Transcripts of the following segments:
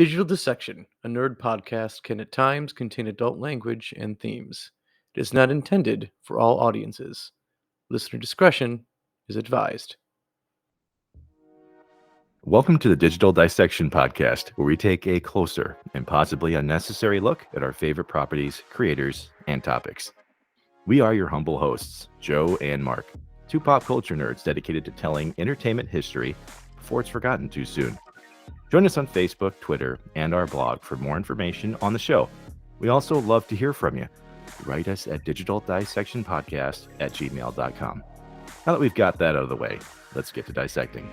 Digital Dissection, a nerd podcast, can at times contain adult language and themes. It is not intended for all audiences. Listener discretion is advised. Welcome to the Digital Dissection Podcast, where we take a closer and possibly unnecessary look at our favorite properties, creators, and topics. We are your humble hosts, Joe and Mark, two pop culture nerds dedicated to telling entertainment history before it's forgotten too soon. Join us on Facebook, Twitter, and our blog for more information on the show. We also love to hear from you. Write us at digitaldissectionpodcast@gmail.com. Now that we've got that out of the way, let's get to dissecting.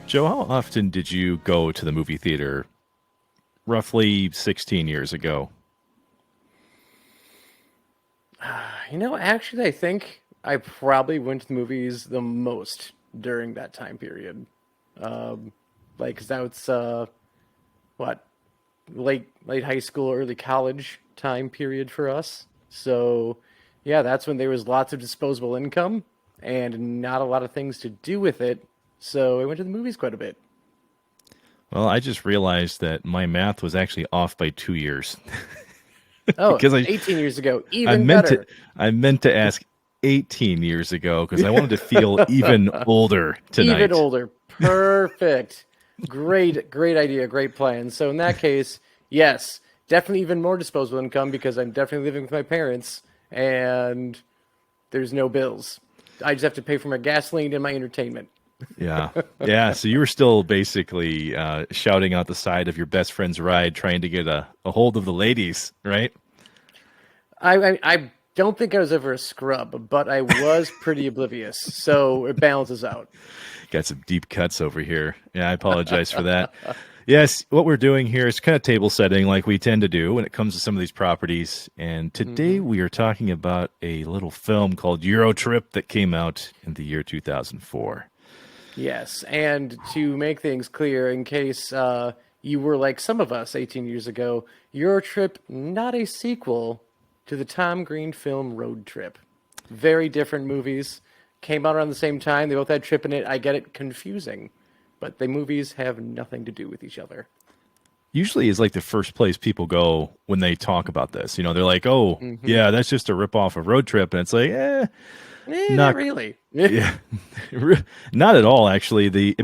Joe, how often did you go to the movie theater? Roughly 16 years ago. Actually, I think I probably went to the movies the most during that time period. Because that's, late high school, early college time period for us. So, yeah, that's when there was lots of disposable income and not a lot of things to do with it. So I went to the movies quite a bit. Well, I just realized that my math was actually off by 2 years. Oh, 18 years ago, even better. I meant to ask 18 years ago because I wanted to feel even older tonight. Even older. Perfect. Great idea. Great plan. So in that case, yes, definitely even more disposable income because I'm definitely living with my parents and there's no bills. I just have to pay for my gasoline and my entertainment. Yeah. So you were still basically shouting out the side of your best friend's ride, trying to get a hold of the ladies, right? I don't think I was ever a scrub, but I was pretty oblivious, so it balances out. Got some deep cuts over here. Yeah, I apologize for that. Yes, what we're doing here is kind of table setting like we tend to do when it comes to some of these properties. And today we are talking about a little film called Eurotrip that came out in the year 2004. Yes, and to make things clear, in case you were like some of us 18 years ago, Eurotrip, not a sequel to the Tom Green film Road Trip. Very different movies. Came out around the same time. They both had trip in it. I get it confusing, but the movies have nothing to do with each other. Usually is like the first place people go when they talk about this. You know, they're like, oh, yeah, that's just a ripoff of Road Trip. And it's like, not really. Yeah, not at all. Actually,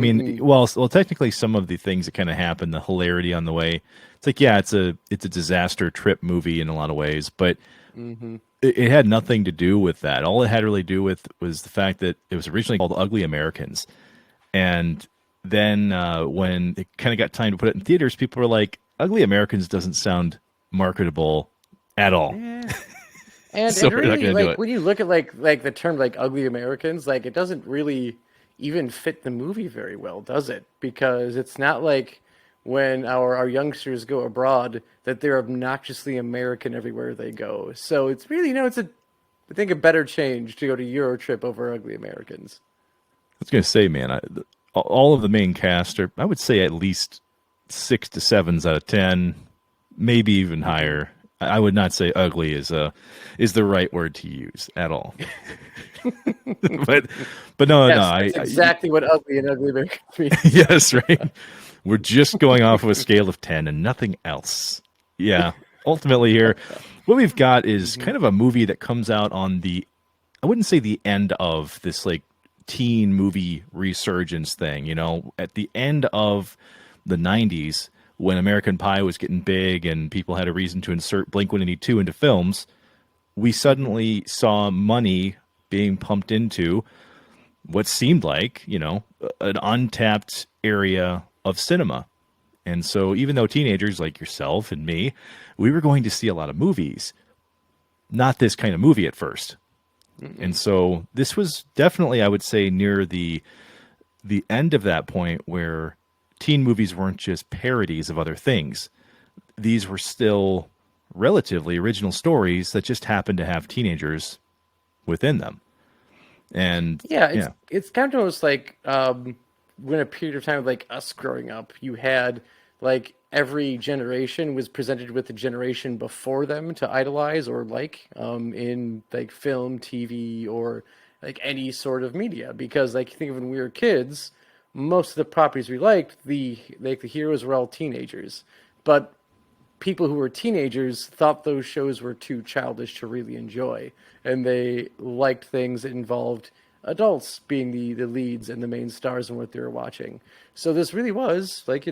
well, technically, some of the things that kind of happen, the hilarity on the way, it's like, yeah, it's a disaster trip movie in a lot of ways, but it had nothing to do with that. All it had really to do with was the fact that it was originally called Ugly Americans, and then when it kind of got time to put it in theaters, people were like, Ugly Americans doesn't sound marketable at all. Yeah. And, So and we're not really, gonna do it. when you look at like the term like Ugly Americans, like it doesn't really even fit the movie very well, does it? Because it's not like when our youngsters go abroad that they're obnoxiously American everywhere they go. So it's really, I think a better change to go to Eurotrip over Ugly Americans. I was going to say, man, all of the main cast are, I would say, at least 6 to 7s out of 10, maybe even higher. I would not say ugly is the right word to use at all. but no, Yes, that's exactly what ugly and Ugly Americans mean. Yes, right. We're just going off of a scale of 10 and nothing else. Yeah. Ultimately here, what we've got is kind of a movie that comes out on I wouldn't say the end of this like teen movie resurgence thing, at the end of the 90s when American Pie was getting big and people had a reason to insert Blink-182 into films, we suddenly saw money being pumped into what seemed like, an untapped area of cinema. And so even though teenagers like yourself and me, we were going to see a lot of movies, not this kind of movie at first. And so this was definitely, I would say, near the end of that point where teen movies weren't just parodies of other things. These were still relatively original stories that just happened to have teenagers within them. And it's kind of almost like when a period of time like us growing up, you had like every generation was presented with the generation before them to idolize or like in like film, TV, or like any sort of media. Because like think of when we were kids, most of the properties we liked, the heroes were all teenagers, but people who were teenagers thought those shows were too childish to really enjoy, and they liked things that involved adults being the leads and the main stars in what they were watching. So this really was like,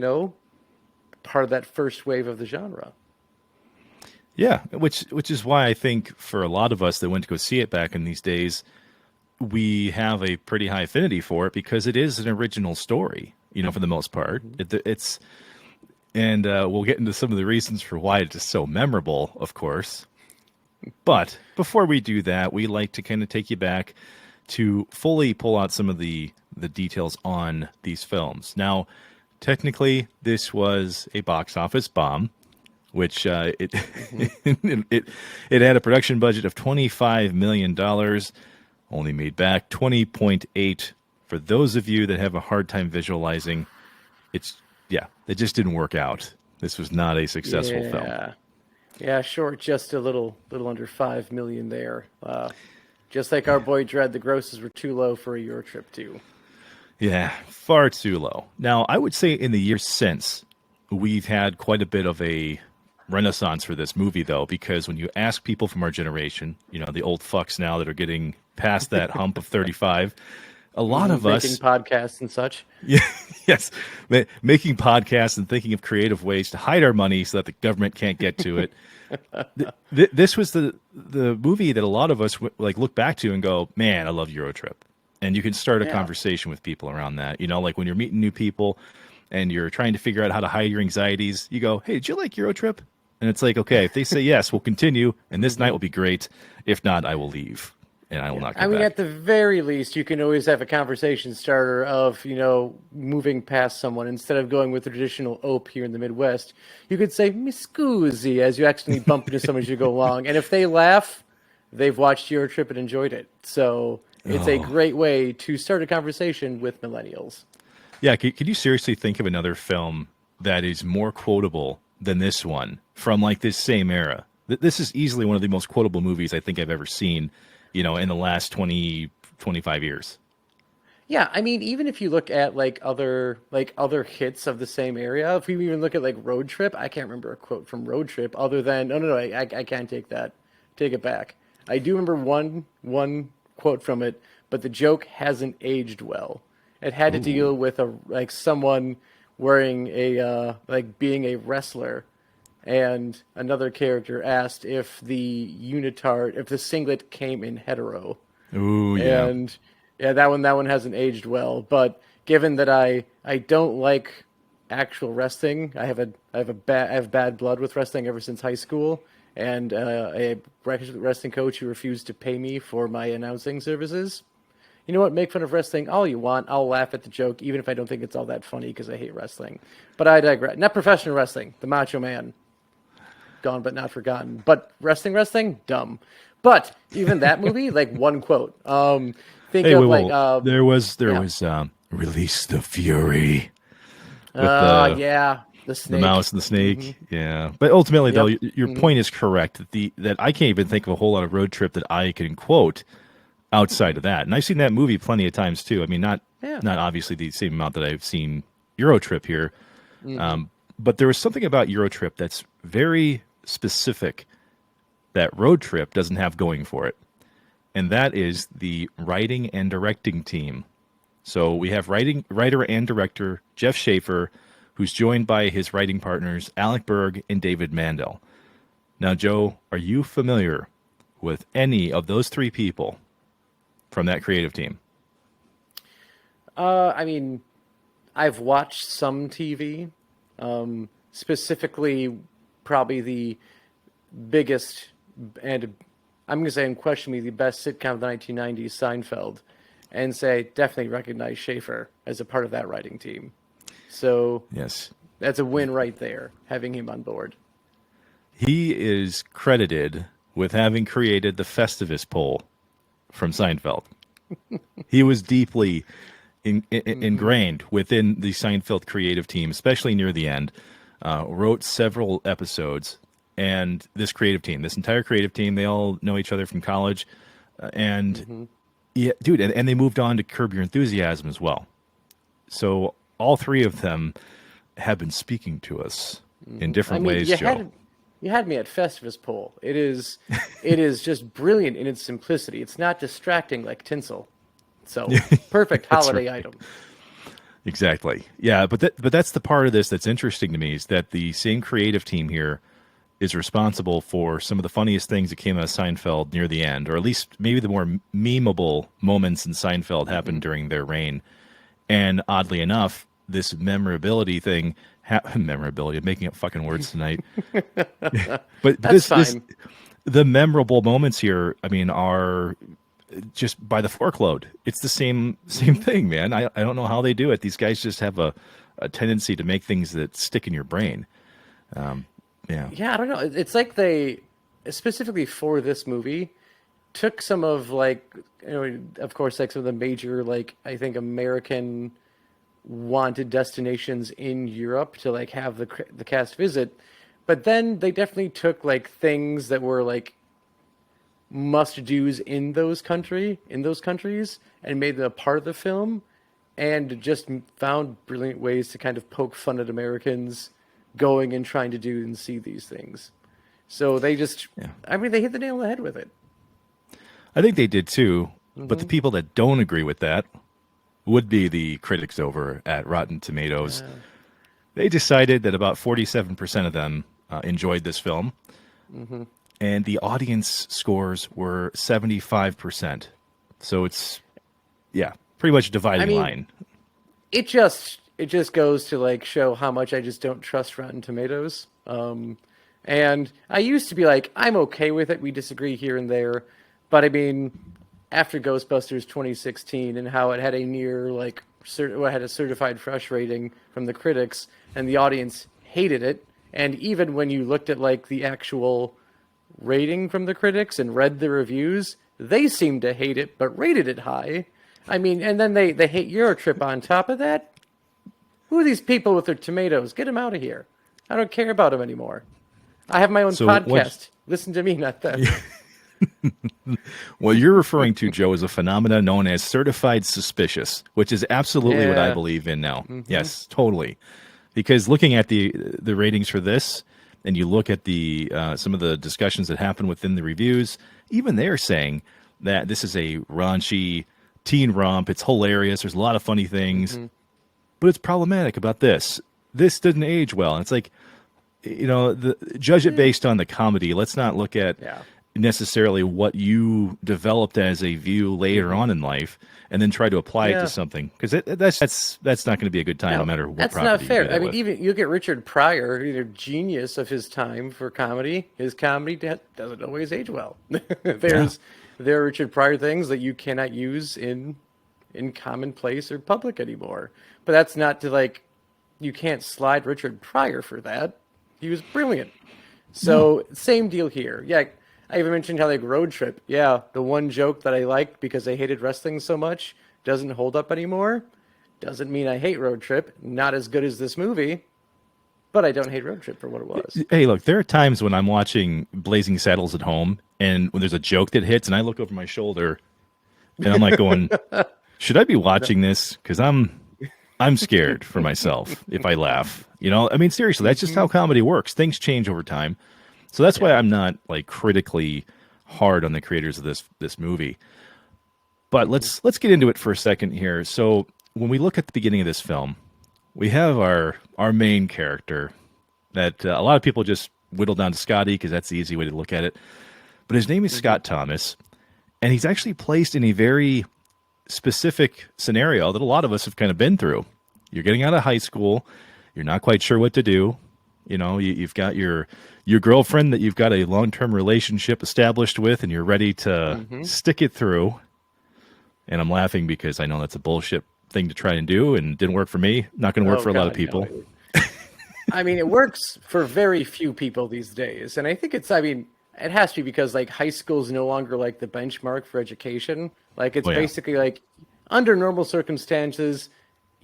part of that first wave of the genre. Yeah, which is why I think for a lot of us that went to go see it back in these days, we have a pretty high affinity for it because it is an original story, for the most part. It's and we'll get into some of the reasons for why it is so memorable, of course. But before we do that, we like to kind of take you back to fully pull out some of the details on these films. Now, technically, this was a box office bomb, which it had a production budget of $25 million, only made back 20.8. For those of you that have a hard time visualizing, it just didn't work out. This was not a successful film. Yeah, short, just a little under 5 million there. Just like our boy Dread, the grosses were too low for a Eurotrip too. Yeah, far too low. Now, I would say in the years since, we've had quite a bit of a renaissance for this movie, though, because when you ask people from our generation, the old fucks now that are getting past that hump of 35, a lot of us making podcasts and such. Yeah, yes, making podcasts and thinking of creative ways to hide our money so that the government can't get to it. This was the movie that a lot of us look back to and go, man, I love Eurotrip. And you can start a conversation with people around that. Like when you're meeting new people and you're trying to figure out how to hide your anxieties, you go, hey, did you like Eurotrip? And it's like, okay, if they say yes, we'll continue, and this night will be great. If not, I will leave, and I will not come back. At the very least, you can always have a conversation starter of, moving past someone. Instead of going with the traditional ope here in the Midwest, you could say, "Mi scusi," as you accidentally bump into someone as you go along. And if they laugh, they've watched Eurotrip and enjoyed it. So it's a great way to start a conversation with millennials. Yeah, could you seriously think of another film that is more quotable than this one from this same era? This is easily one of the most quotable movies I think I've ever seen, in the last 20, 25 years. Yeah, I mean, even if you look at other hits of the same area, if we even look at Road Trip, I can't remember a quote from Road Trip other than no, I can't take that. Take it back. I do remember one quote from it, but the joke hasn't aged well. It had to deal with someone wearing being a wrestler, and another character asked if the singlet came in hetero. Ooh, yeah. And that one hasn't aged well. But given that I don't like actual wrestling, I have bad blood with wrestling ever since high school, and a wrestling coach who refused to pay me for my announcing services. You know what? Make fun of wrestling all you want. I'll laugh at the joke, even if I don't think it's all that funny because I hate wrestling. But I digress. Not professional wrestling. The Macho Man. Gone but not forgotten. But wrestling, dumb. But even that movie, one quote. There was "Release the Fury." With the snake, the mouse and the snake. Yeah, but ultimately, though, your point is correct. That I can't even think of a whole lot of Road Trip that I can quote outside of that. And I've seen that movie plenty of times too. I mean, not obviously the same amount that I've seen Eurotrip here. But there was something about Eurotrip that's very specific that Road Trip doesn't have going for it. And that is the writing and directing team. So we have writer and director Jeff Schaefer, who's joined by his writing partners Alec Berg and David Mandel. Now, Joe, are you familiar with any of those three people from that creative team? I mean, I've watched some TV, specifically probably the biggest, and I'm going to say unquestionably the best sitcom of the 1990s, Seinfeld, and say definitely recognize Schaefer as a part of that writing team. So yes, that's a win right there, having him on board. He is credited with having created the Festivus poll from Seinfeld. He was deeply ingrained within the Seinfeld creative team, especially near the end. wrote several episodes, and this entire creative team, they all know each other from college, and yeah, dude, and they moved on to Curb Your Enthusiasm as well. So all three of them have been speaking to us in different ways, Joe. You had me at Festivus Pole. It is just brilliant in its simplicity. It's not distracting like tinsel. So perfect holiday item. Exactly. Yeah, but that's the part of this that's interesting to me, is that the same creative team here is responsible for some of the funniest things that came out of Seinfeld near the end, or at least maybe the more memeable moments in Seinfeld happened during their reign. And oddly enough, this memorability thing, memorability, I'm making up fucking words tonight. But That's fine. The memorable moments here, I mean, are just by the forkload. It's the same thing, man. I don't know how they do it. These guys just have a tendency to make things that stick in your brain. Yeah, I don't know. It's like they, specifically for this movie, took some of like, of course, like some of the major, like, I think American wanted destinations in Europe to like have the cast visit, but then they definitely took like things that were like must-dos in those countries and made them a part of the film, and just found brilliant ways to kind of poke fun at Americans going and trying to do and see these things. So they just, I mean, they hit the nail on the head with it. I think they did too, but the people that don't agree with that would be the critics over at Rotten Tomatoes. They decided that about 47% of them enjoyed this film, and the audience scores were 75%. So it's, pretty much a dividing line. It just goes to like show how much I just don't trust Rotten Tomatoes. And I used to be like, I'm okay with it. We disagree here and there. But I mean, after Ghostbusters 2016 and how it had a near like had a certified fresh rating from the critics and the audience hated it, and even when you looked at like the actual rating from the critics and read the reviews, they seemed to hate it but rated it high. I mean, and then they hate Eurotrip on top of that. Who are these people with their tomatoes? Get them out of here. I don't care about them anymore. I have my own podcast. Listen to me, not them. What you're referring to, Joe, is a phenomena known as certified suspicious, which is absolutely what I believe in now. Yes, totally. Because looking at the ratings for this, and you look at the some of the discussions that happen within the reviews, even they're saying that this is a raunchy teen romp. It's hilarious. There's a lot of funny things. But it's problematic about this. This didn't age well. And it's like, judge it based on the comedy. Let's not look at necessarily what you developed as a view later on in life and then try to apply it to something. Because that's not going to be a good time no matter what that's not fair. I mean, even you get Richard Pryor, genius of his time for comedy. His comedy doesn't always age well. There are Richard Pryor things that you cannot use in commonplace or public anymore. But that's not to like, you can't slide Richard Pryor for that. He was brilliant. So same deal here. Yeah, I even mentioned how like Road Trip. Yeah, the one joke that I liked because I hated wrestling so much doesn't hold up anymore. Doesn't mean I hate Road Trip. Not as good as this movie, but I don't hate Road Trip for what it was. Hey, look, there are times when I'm watching Blazing Saddles at home, and when there's a joke that hits, and I look over my shoulder, and I'm like going, should I be watching this? Because I'm scared for myself if I laugh. I mean, seriously, that's just how comedy works. Things change over time. So that's why I'm not like critically hard on the creators of this movie. But let's get into it for a second here. So when we look at the beginning of this film, we have our main character that a lot of people just whittle down to Scotty because that's the easy way to look at it. But his name is Scott Thomas, and he's actually placed in a very specific scenario that a lot of us have kind of been through. You're getting out of high school. You're not quite sure what to do. You've got your girlfriend that you've got a long-term relationship established with, and you're ready to stick it through. And I'm laughing because I know that's a bullshit thing to try and do, and it didn't work for me. Not going to work for a lot of people. No. I mean, it works for very few people these days. And I think it has to be because like high school is no longer like the benchmark for education. Like it's basically like under normal circumstances,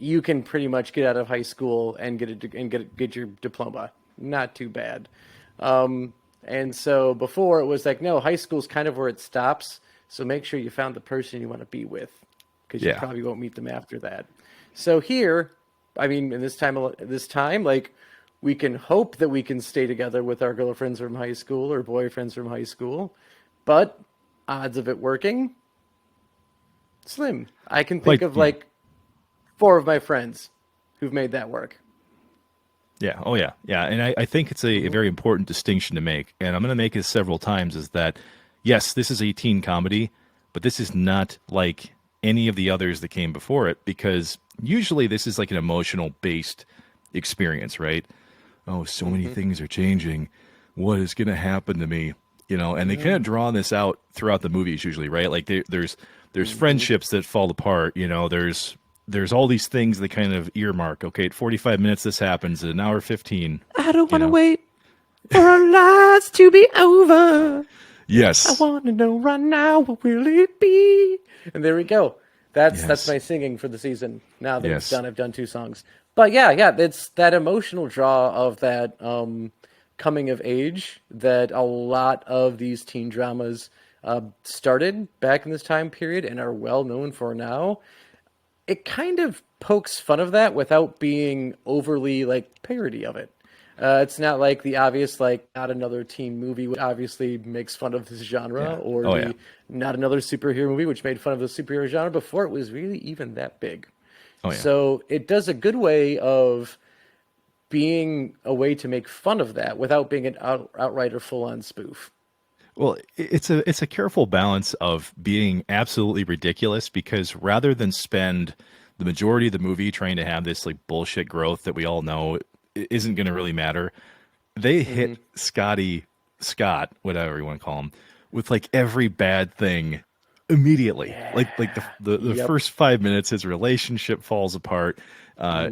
you can pretty much get out of high school and get your diploma. Not too bad. And so before it was like, no, high school's kind of where it stops. So make sure you found the person you want to be with, because you Yeah. probably won't meet them after that. So here, I mean, in this time, like, we can hope that we can stay together with our girlfriends from high school or boyfriends from high school, but odds of it working, slim. I can think Quite, of yeah. like 4 of my friends who've made that work. Yeah. Oh, yeah. Yeah. And I think it's a very important distinction to make. And I'm going to make it several times is that, yes, this is a teen comedy, but this is not like any of the others that came before it, because usually this is like an emotional based experience, right? Oh, so many things are changing. What is going to happen to me? And they kind of draw this out throughout the movies usually, right? Like there's friendships that fall apart. There's all these things they kind of earmark. Okay, at 45 minutes this happens. At an hour 15, I don't you want to know. wait for our lives to be over. I Yes. want to know right now, what will it be? And there we go. That's Yes. my singing for the season. Now that it's Yes. done, I've done 2 songs. But yeah, it's that emotional draw of that coming of age that a lot of these teen dramas started back in this time period and are well known for now. It kind of pokes fun of that without being overly like parody of it. It's not like the obvious, like, not another teen movie, which obviously makes fun of this genre, Yeah. or Oh, the yeah. not another superhero movie, which made fun of the superhero genre before it was really even that big. Oh, yeah. So it does a good way of being a way to make fun of that without being an outright or full on spoof. Well, it's a careful balance of being absolutely ridiculous, because rather than spend the majority of the movie trying to have this like bullshit growth that we all know isn't going to really matter, they hit Scott, whatever you want to call him, with like every bad thing immediately. Like the Yep. first 5 minutes, his relationship falls apart.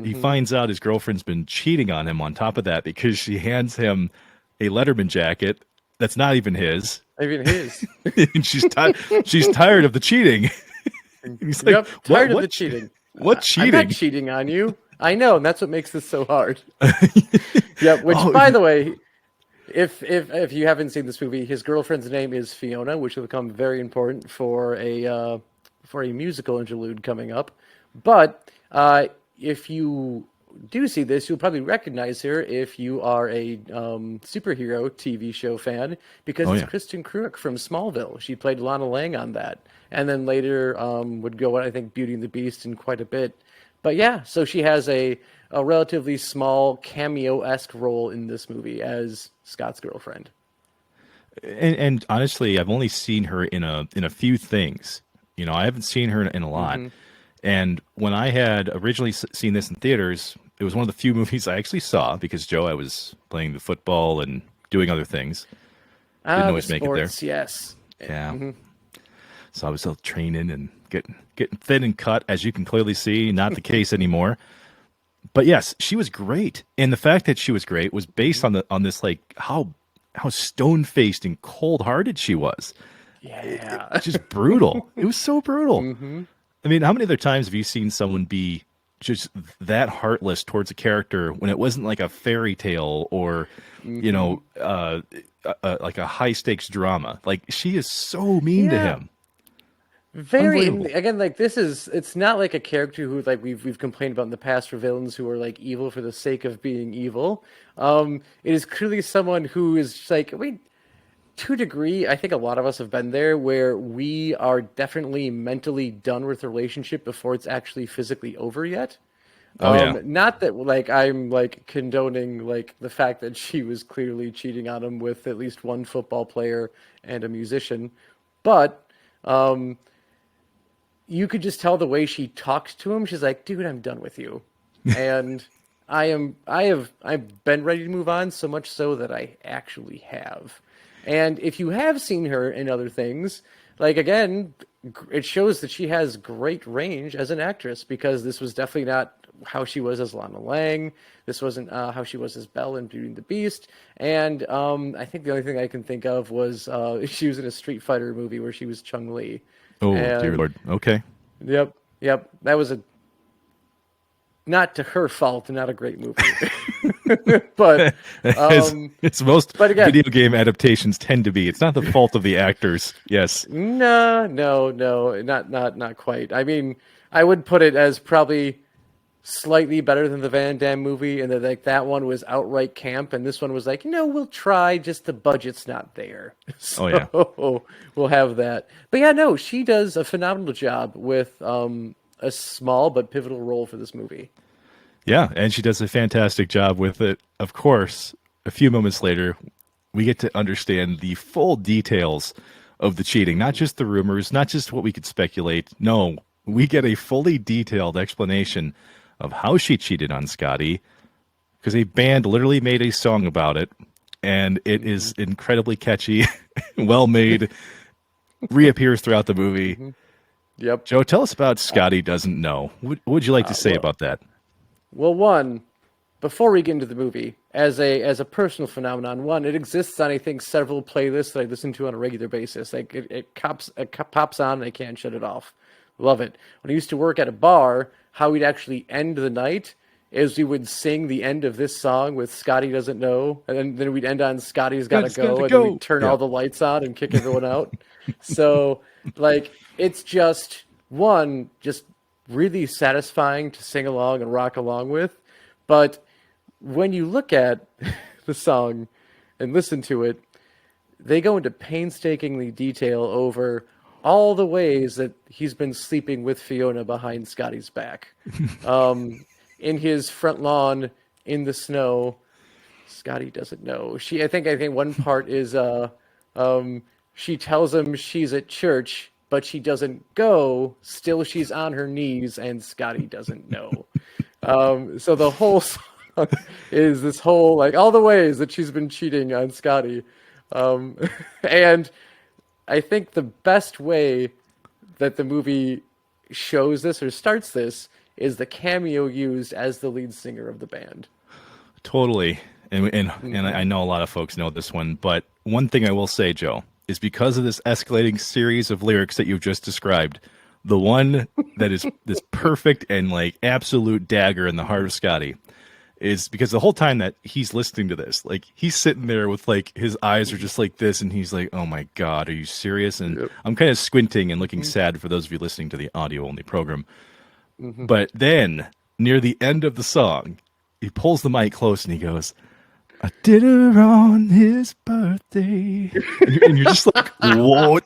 He finds out his girlfriend's been cheating on him on top of that, because she hands him a Letterman jacket that's not even his. Even his. And she's tired of the cheating. And he's like, Yep. Tired of the cheating. What I'm not cheating? cheating on you. I know, and that's what makes this so hard. Yep. Which, Oh, by the way, if you haven't seen this movie, his girlfriend's name is Fiona, which will become very important for a musical interlude coming up. But if you do see this, you'll probably recognize her if you are a superhero TV show fan, because Oh, it's yeah. Kristen Kreuk from Smallville. She played Lana Lang on that, and then later would go on, I think, Beauty and the Beast in quite a bit. But yeah, so she has a relatively small cameo-esque role in this movie as Scott's girlfriend. And honestly, I've only seen her in a few things. I haven't seen her in a lot. And when I had originally seen this in theaters, it was one of the few movies I actually saw, because Joe, I was playing the football and doing other things. Didn't always The make it there. sports, yes. Yeah. So I was still training and getting thin and cut, as you can clearly see. Not the case anymore. But yes, she was great, and the fact that she was great was based on this like how stone faced and cold hearted she was. Yeah. It's just brutal. It was so brutal. I mean, how many other times have you seen someone be just that heartless towards a character when it wasn't like a fairy tale or, like a high stakes drama? Like, she is so mean to Yeah. him. Very, and Unbelievable. again, like, it's not like a character who, like, we've complained about in the past for villains who are like evil for the sake of being evil. It is clearly someone who is just like, to a degree, I think a lot of us have been there, where we are definitely mentally done with the relationship before it's actually physically over yet. Oh, yeah. Not that, like, I'm like condoning like the fact that she was clearly cheating on him with at least one football player and a musician, but you could just tell the way she talked to him. She's like, "Dude, I'm done with you," and I've been ready to move on, so much so that I actually have. And if you have seen her in other things, like, again, it shows that she has great range as an actress, because this was definitely not how she was as Lana Lang. This wasn't how she was as Belle in Beauty and the Beast. And I think the only thing I can think of was she was in a Street Fighter movie where she was Chun-Li. Oh, dear And Lord. Okay. yep, that was a not to her fault, not a great movie. But it's most but again, video game adaptations tend to be. It's not the fault of the actors. Yes. no, not quite. I mean, I would put it as probably slightly better than the Van Damme movie, and that one was outright camp, and this one was like, we'll try, just the budget's not there. So Oh, yeah. we'll have that. But yeah, no, she does a phenomenal job with a small but pivotal role for this movie. Yeah, and she does a fantastic job with it. Of course, a few moments later, we get to understand the full details of the cheating, not just the rumors, not just what we could speculate. No, we get a fully detailed explanation of how she cheated on Scotty, because a band literally made a song about it, and it is incredibly catchy, well made, reappears throughout the movie. Yep. Joe, tell us about Scotty Doesn't Know. What would you like to say about that? Well, one, before we get into the movie, as a personal phenomenon, one, it exists on, I think, several playlists that I listen to on a regular basis. Like it pops on and I can't shut it off. Love it. When I used to work at a bar, how we'd actually end the night is we would sing the end of this song with Scotty Doesn't Know, and then we'd end on Scotty's Gotta Go, and then we'd turn all the lights on and kick everyone out. So, like, it's just really satisfying to sing along and rock along with. But when you look at the song and listen to it, they go into painstakingly detail over all the ways that he's been sleeping with Fiona behind Scotty's back. In his front lawn, in the snow, Scotty doesn't know. I think one part is she tells him she's at church, but she doesn't go. Still, she's on her knees, and Scotty doesn't know. So the whole song is this whole, like, all the ways that she's been cheating on Scotty. And I think the best way that the movie shows this or starts this is the cameo used as the lead singer of the band. Totally. And I know a lot of folks know this one, but one thing I will say, Joe, is because of this escalating series of lyrics that you've just described, the one that is this perfect and like absolute dagger in the heart of Scotty is because the whole time that he's listening to this, like he's sitting there with like his eyes are just like this, and he's like, "Oh my God, are you serious?" And I'm kind of squinting and looking sad for those of you listening to the audio only program. But then near the end of the song, he pulls the mic close and he goes, "I did her on his birthday," and you're just like, "What?"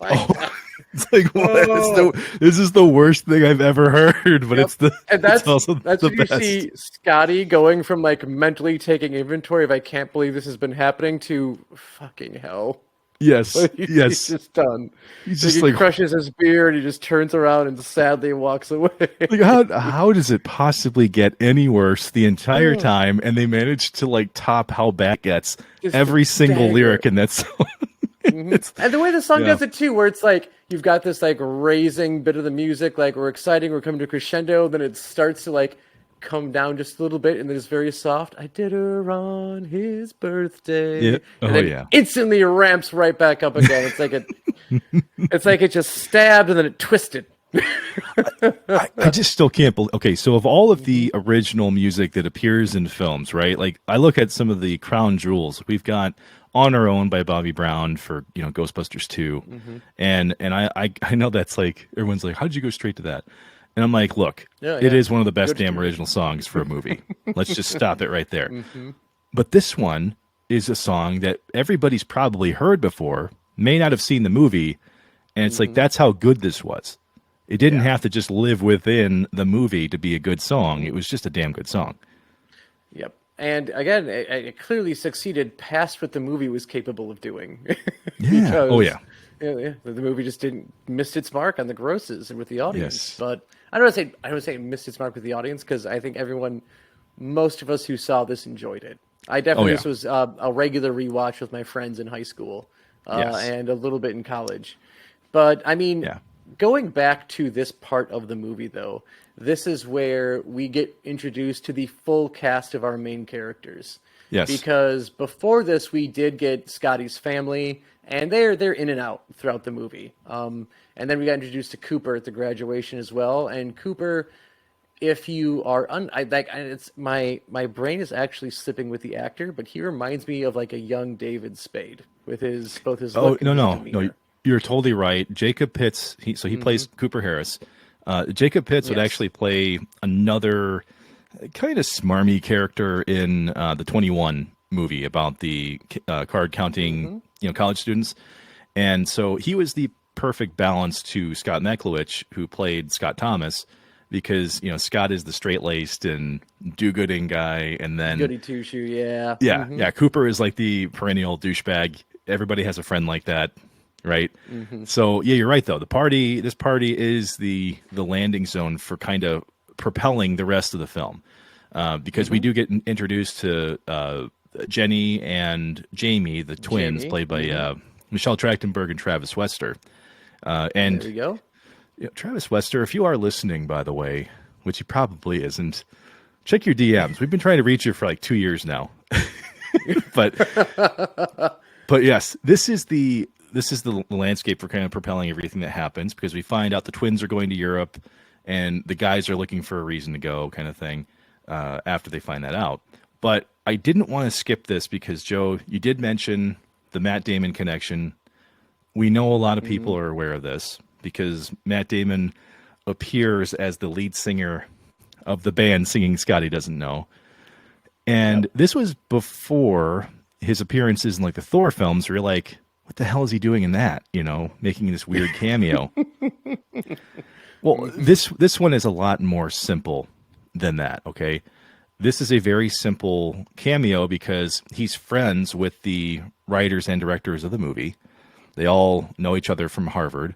It's like, what? This is the worst thing I've ever heard, but it's also that's the when best. You see Scotty going from like mentally taking inventory of I can't believe this has been happening to fucking hell. Yes, He's just done. He's So just he like crushes his beer and he just turns around and sadly walks away. like how does it possibly get any worse the entire time? And they manage to like top how bad it gets Just every single dagger. lyric in that song. And the way the song does it too, where it's like you've got this like raising bit of the music, like we're exciting, we're coming to crescendo, then it starts to like come down just a little bit, and then it's very soft. I did her on his birthday. Yeah. And then instantly ramps right back up again. It's like it's like it just stabbed and then it twisted. I just still can't believe. Okay, so of all of the original music that appears in films, right? Like I look at some of the crown jewels. We've got On Our Own by Bobby Brown for Ghostbusters 2, and I know that's like everyone's like, how did you go straight to that? And I'm like, look, it is one of the best damn original songs for a movie. Let's just stop it right there. But this one is a song that everybody's probably heard before, may not have seen the movie, and it's like that's how good this was. It didn't have to just live within the movie to be a good song. It was just a damn good song. Yep. And again, it clearly succeeded past what the movie was capable of doing. Because, the movie just missed its mark on the grosses and with the audience. Yes. But I don't want to say it missed its mark with the audience, because I think most of us who saw this enjoyed it. I definitely this was a regular rewatch with my friends in high school and a little bit in college. But I mean, going back to this part of the movie, though, this is where we get introduced to the full cast of our main characters. Yes. Because before this, we did get Scotty's family, and they're in and out throughout the movie. And then we got introduced to Cooper at the graduation as well. And Cooper if you are it's my brain is actually slipping with the actor, but he reminds me of like a young David Spade with his both his Oh look and his no, demeanor. you're totally right. Jacob Pitts. He plays Cooper Harris. Jacob Pitts would Yes. actually play another kind of smarmy character in the 21 movie about the card counting, college students. And so he was the perfect balance to Scott Meklowich, who played Scott Thomas, because Scott is the straight laced and do-gooding guy, and then Goody two shoe, yeah. yeah, Cooper is like the perennial douchebag. Everybody has a friend like that, right? So yeah, you're right though. This party is the landing zone for kind of propelling the rest of the film, because we do get introduced to Jenny and Jamie, the twins, Jamie. played by Michelle Trachtenberg and Travis Wester. And There we go. Travis Wester, if you are listening, by the way, which he probably isn't, check your DMs. We've been trying to reach you for like 2 years now. but yes, this is the landscape for kind of propelling everything that happens, because we find out the twins are going to Europe and the guys are looking for a reason to go, kind of thing, after they find that out. But I didn't want to skip this because, Joe, you did mention the Matt Damon connection. We know a lot of people are aware of this because Matt Damon appears as the lead singer of the band singing Scotty Doesn't Know. And this was before his appearances in like the Thor films, where you're like, what the hell is he doing in that? Making this weird cameo. Well, this one is a lot more simple than that, okay? This is a very simple cameo because he's friends with the writers and directors of the movie. They all know each other from Harvard.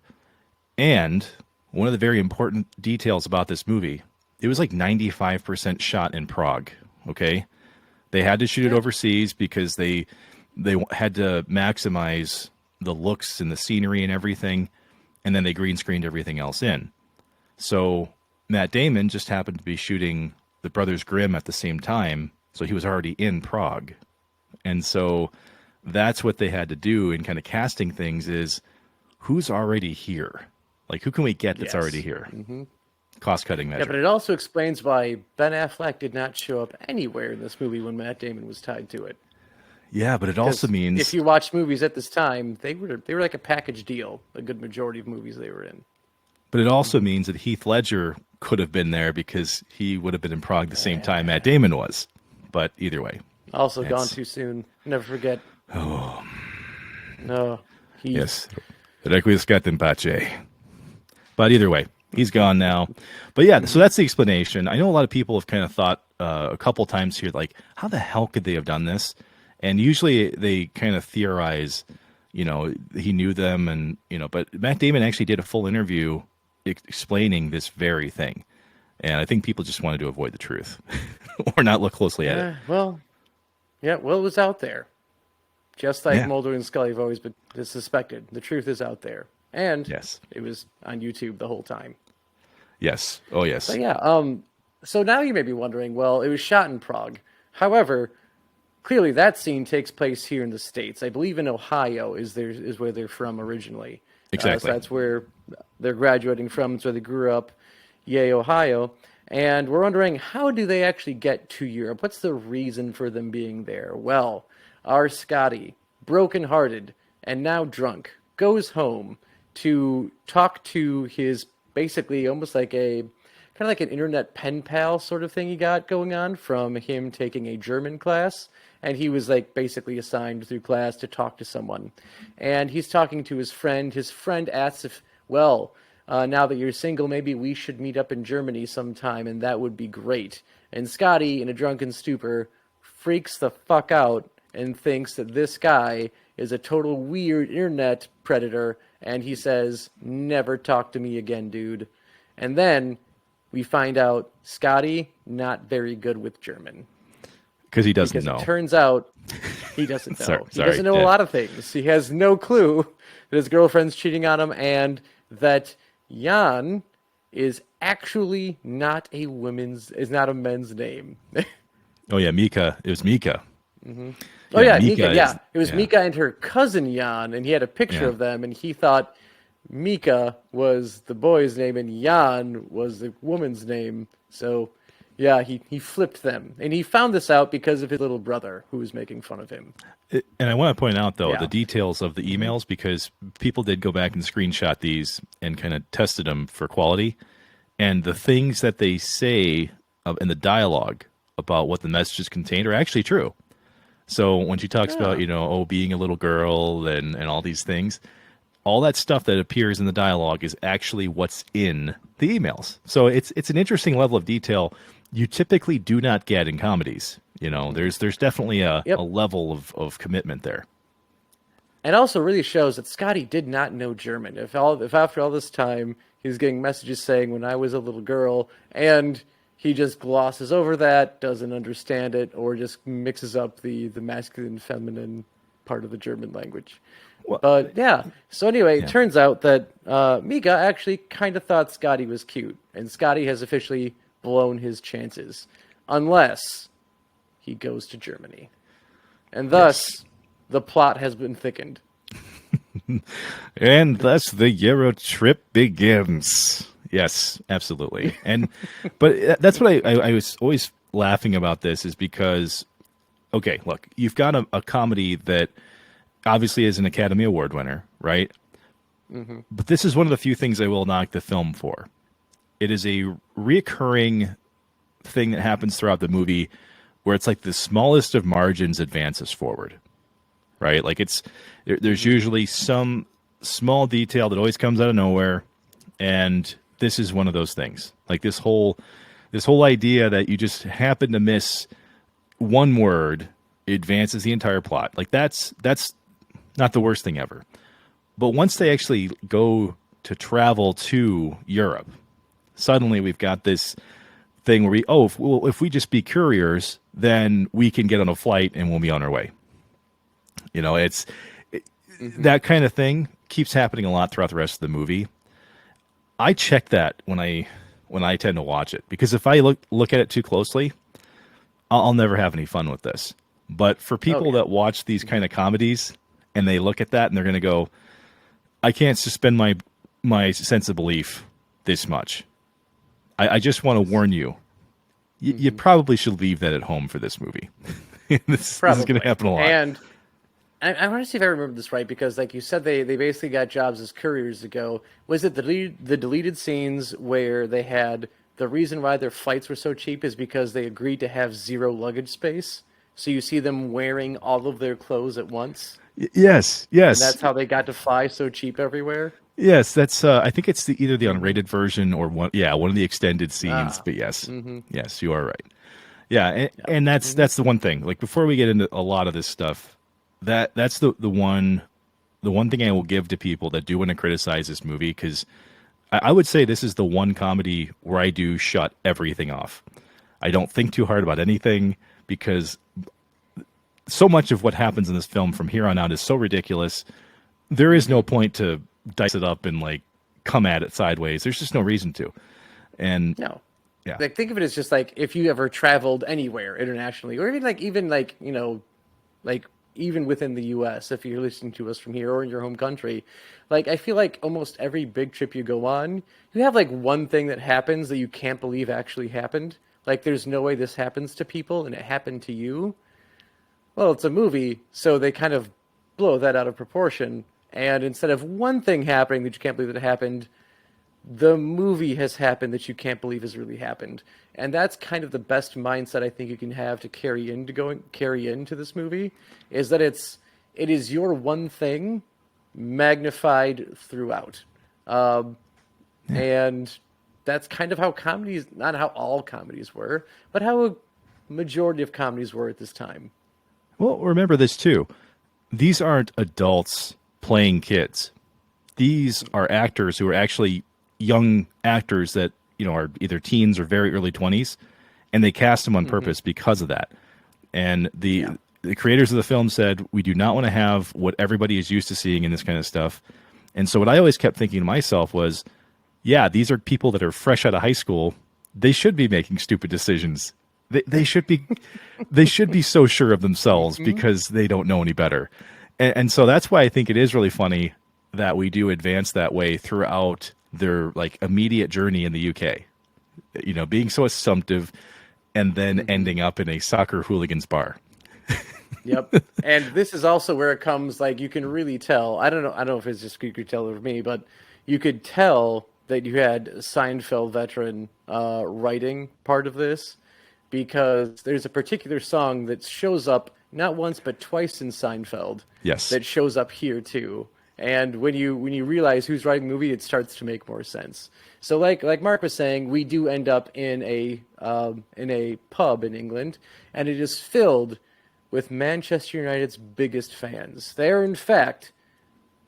And one of the very important details about this movie, it was like 95% shot in Prague, okay? They had to shoot it overseas because they had to maximize the looks and the scenery and everything, and then they green screened everything else in. So Matt Damon just happened to be shooting The Brothers Grimm at the same time, so he was already in Prague. And so that's what they had to do in kind of casting things is who's already here? Like, who can we get that's already here? Cost-cutting measure. Yeah, but it also explains why Ben Affleck did not show up anywhere in this movie when Matt Damon was tied to it. Yeah, but it also means if you watch movies at this time, they were like a package deal. A good majority of movies they were in. But it also means that Heath Ledger could have been there because he would have been in Prague the same time Matt Damon was. But either way. Also gone too soon. Never forget. Oh. No. Yes. Requiescat in pace. But either way, he's gone now. But yeah, so that's the explanation. I know a lot of people have kind of thought a couple times here, like, how the hell could they have done this? And usually they kind of theorize, he knew them and, but Matt Damon actually did a full interview explaining this very thing. And I think people just wanted to avoid the truth or not look closely at it. Well, it was out there. Just like Mulder and Scully have always been suspected. The truth is out there. And it was on YouTube the whole time. Yes. Oh, yes. But yeah, so now you may be wondering, well, it was shot in Prague. However, clearly that scene takes place here in the States. I believe in Ohio is where they're from originally. Exactly. So that's where they're graduating from. It's where they grew up. Yay, Ohio. And we're wondering, how do they actually get to Europe? What's the reason for them being there? Well, our Scotty, brokenhearted and now drunk, goes home to talk to his basically almost like kind of like an internet pen pal sort of thing he got going on from him taking a German class. And he was like basically assigned through class to talk to someone. And he's talking to his friend. His friend asks if, now that you're single, maybe we should meet up in Germany sometime, and that would be great. And Scotty, in a drunken stupor, freaks the fuck out and thinks that this guy is a total weird internet predator, and he says, never talk to me again, dude. And then we find out Scotty, not very good with German. Because he doesn't know. It turns out he doesn't know. Sorry, he doesn't know a lot of things. He has no clue that his girlfriend's cheating on him and that Jan is actually not a men's name. Oh yeah, Mika. It was Mika. Mm-hmm. Oh yeah, Mika. Yeah, it was Mika and her cousin Jan, and he had a picture of them, and he thought Mika was the boy's name and Jan was the woman's name, So, yeah, he flipped them. And he found this out because of his little brother who was making fun of him. And I want to point out, though, Yeah. the details of the emails, because people did go back and screenshot these and kind of tested them for quality. And the things that they say in the dialogue about what the messages contained are actually true. So when she talks about, being a little girl and all these things, all that stuff that appears in the dialogue is actually what's in the emails. So it's an interesting level of detail you typically do not get in comedies. There's definitely a level of commitment there. And also really shows that Scotty did not know German. If after all this time he's getting messages saying when I was a little girl, and he just glosses over that, doesn't understand it, or just mixes up the masculine feminine part of the German language. Well, But yeah, so anyway, it turns out that Mika actually kind of thought Scotty was cute, and Scotty has officially blown his chances, unless he goes to Germany. And thus, the plot has been thickened. And thus the Eurotrip begins. Yes, absolutely. But that's what I was always laughing about this, is because, okay, look, you've got a comedy that obviously is an Academy Award winner, right? Mm-hmm. But this is one of the few things I will knock the film for. It is a reoccurring thing that happens throughout the movie where it's like the smallest of margins advances forward, right? Like there's usually some small detail that always comes out of nowhere, and this is one of those things. Like this whole idea that you just happen to miss one word advances the entire plot. Like that's not the worst thing ever. But once they actually go to travel to Europe, suddenly we've got this thing where if we just be couriers, then we can get on a flight and we'll be on our way. That kind of thing keeps happening a lot throughout the rest of the movie. I check that when I tend to watch it, because if I look at it too closely, I'll never have any fun with this. But for people that watch these kind of comedies and they look at that and they're going to go, I can't suspend my sense of belief this much. I just want to warn you. You probably should leave that at home for this movie. This is going to happen a lot. And I want to see if I remember this right, because like you said, they basically got jobs as couriers to go. Was it the deleted scenes where they had the reason why their flights were so cheap is because they agreed to have zero luggage space? So you see them wearing all of their clothes at once? Yes. And that's how they got to fly so cheap everywhere? Yes, that's. I think it's either the unrated version or one of the extended scenes. But yes, yes, you are right. Yeah, and that's the one thing. Like before we get into a lot of this stuff, that's the one thing I will give to people that do want to criticize this movie, because I would say this is the one comedy where I do shut everything off. I don't think too hard about anything, because so much of what happens in this film from here on out is so ridiculous. There is no point to dice it up and like come at it sideways. There's just no reason to. And no, yeah, like think of it as just like if you ever traveled anywhere internationally, or even within the U.S. if you're listening to us from here or in your home country. Like I feel like almost every big trip you go on, you have like one thing that happens that you can't believe actually happened. Like there's no way this happens to people, and it happened to you. Well, it's a movie, so they kind of blow that out of proportion. And instead of one thing happening that you can't believe that happened, the movie has happened that you can't believe has really happened. And that's kind of the best mindset I think you can have to carry into this movie, is that it is your one thing magnified throughout. And that's kind of how comedies, not how all comedies were, but how a majority of comedies were at this time. Well, remember this too. These aren't adults playing kids. These are actors who are actually young actors that, are either teens or very early 20s, and they cast them on purpose because of that. And the creators of the film said, we do not want to have what everybody is used to seeing in this kind of stuff. And so what I always kept thinking to myself was, yeah, these are people that are fresh out of high school. They should be making stupid decisions. They should be so sure of themselves because they don't know any better. And so that's why I think it is really funny that we do advance that way throughout their like immediate journey in the UK. being so assumptive, and then ending up in a soccer hooligans bar. Yep. And this is also where it comes, like, you can really tell. I don't know if it's just you could tell it for me, but you could tell that you had Seinfeld veteran writing part of this, because there's a particular song that shows up not once but twice in Seinfeld. Yes. That shows up here too. And when you realize who's writing the movie, it starts to make more sense. So like Mark was saying, we do end up in a pub in England, and it is filled with Manchester United's biggest fans. They are, in fact,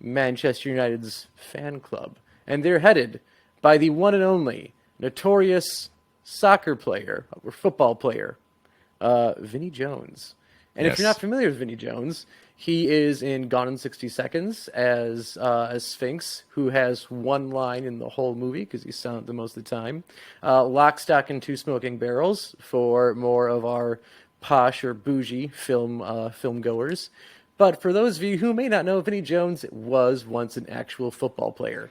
Manchester United's fan club. And they're headed by the one and only notorious soccer player, or football player, Vinnie Jones. And if you're not familiar with Vinnie Jones, he is in Gone in 60 Seconds as Sphinx, who has one line in the whole movie because he's silent the most of the time. Lock, Stock, and Two Smoking Barrels for more of our posh or bougie film goers. But for those of you who may not know, Vinnie Jones was once an actual football player.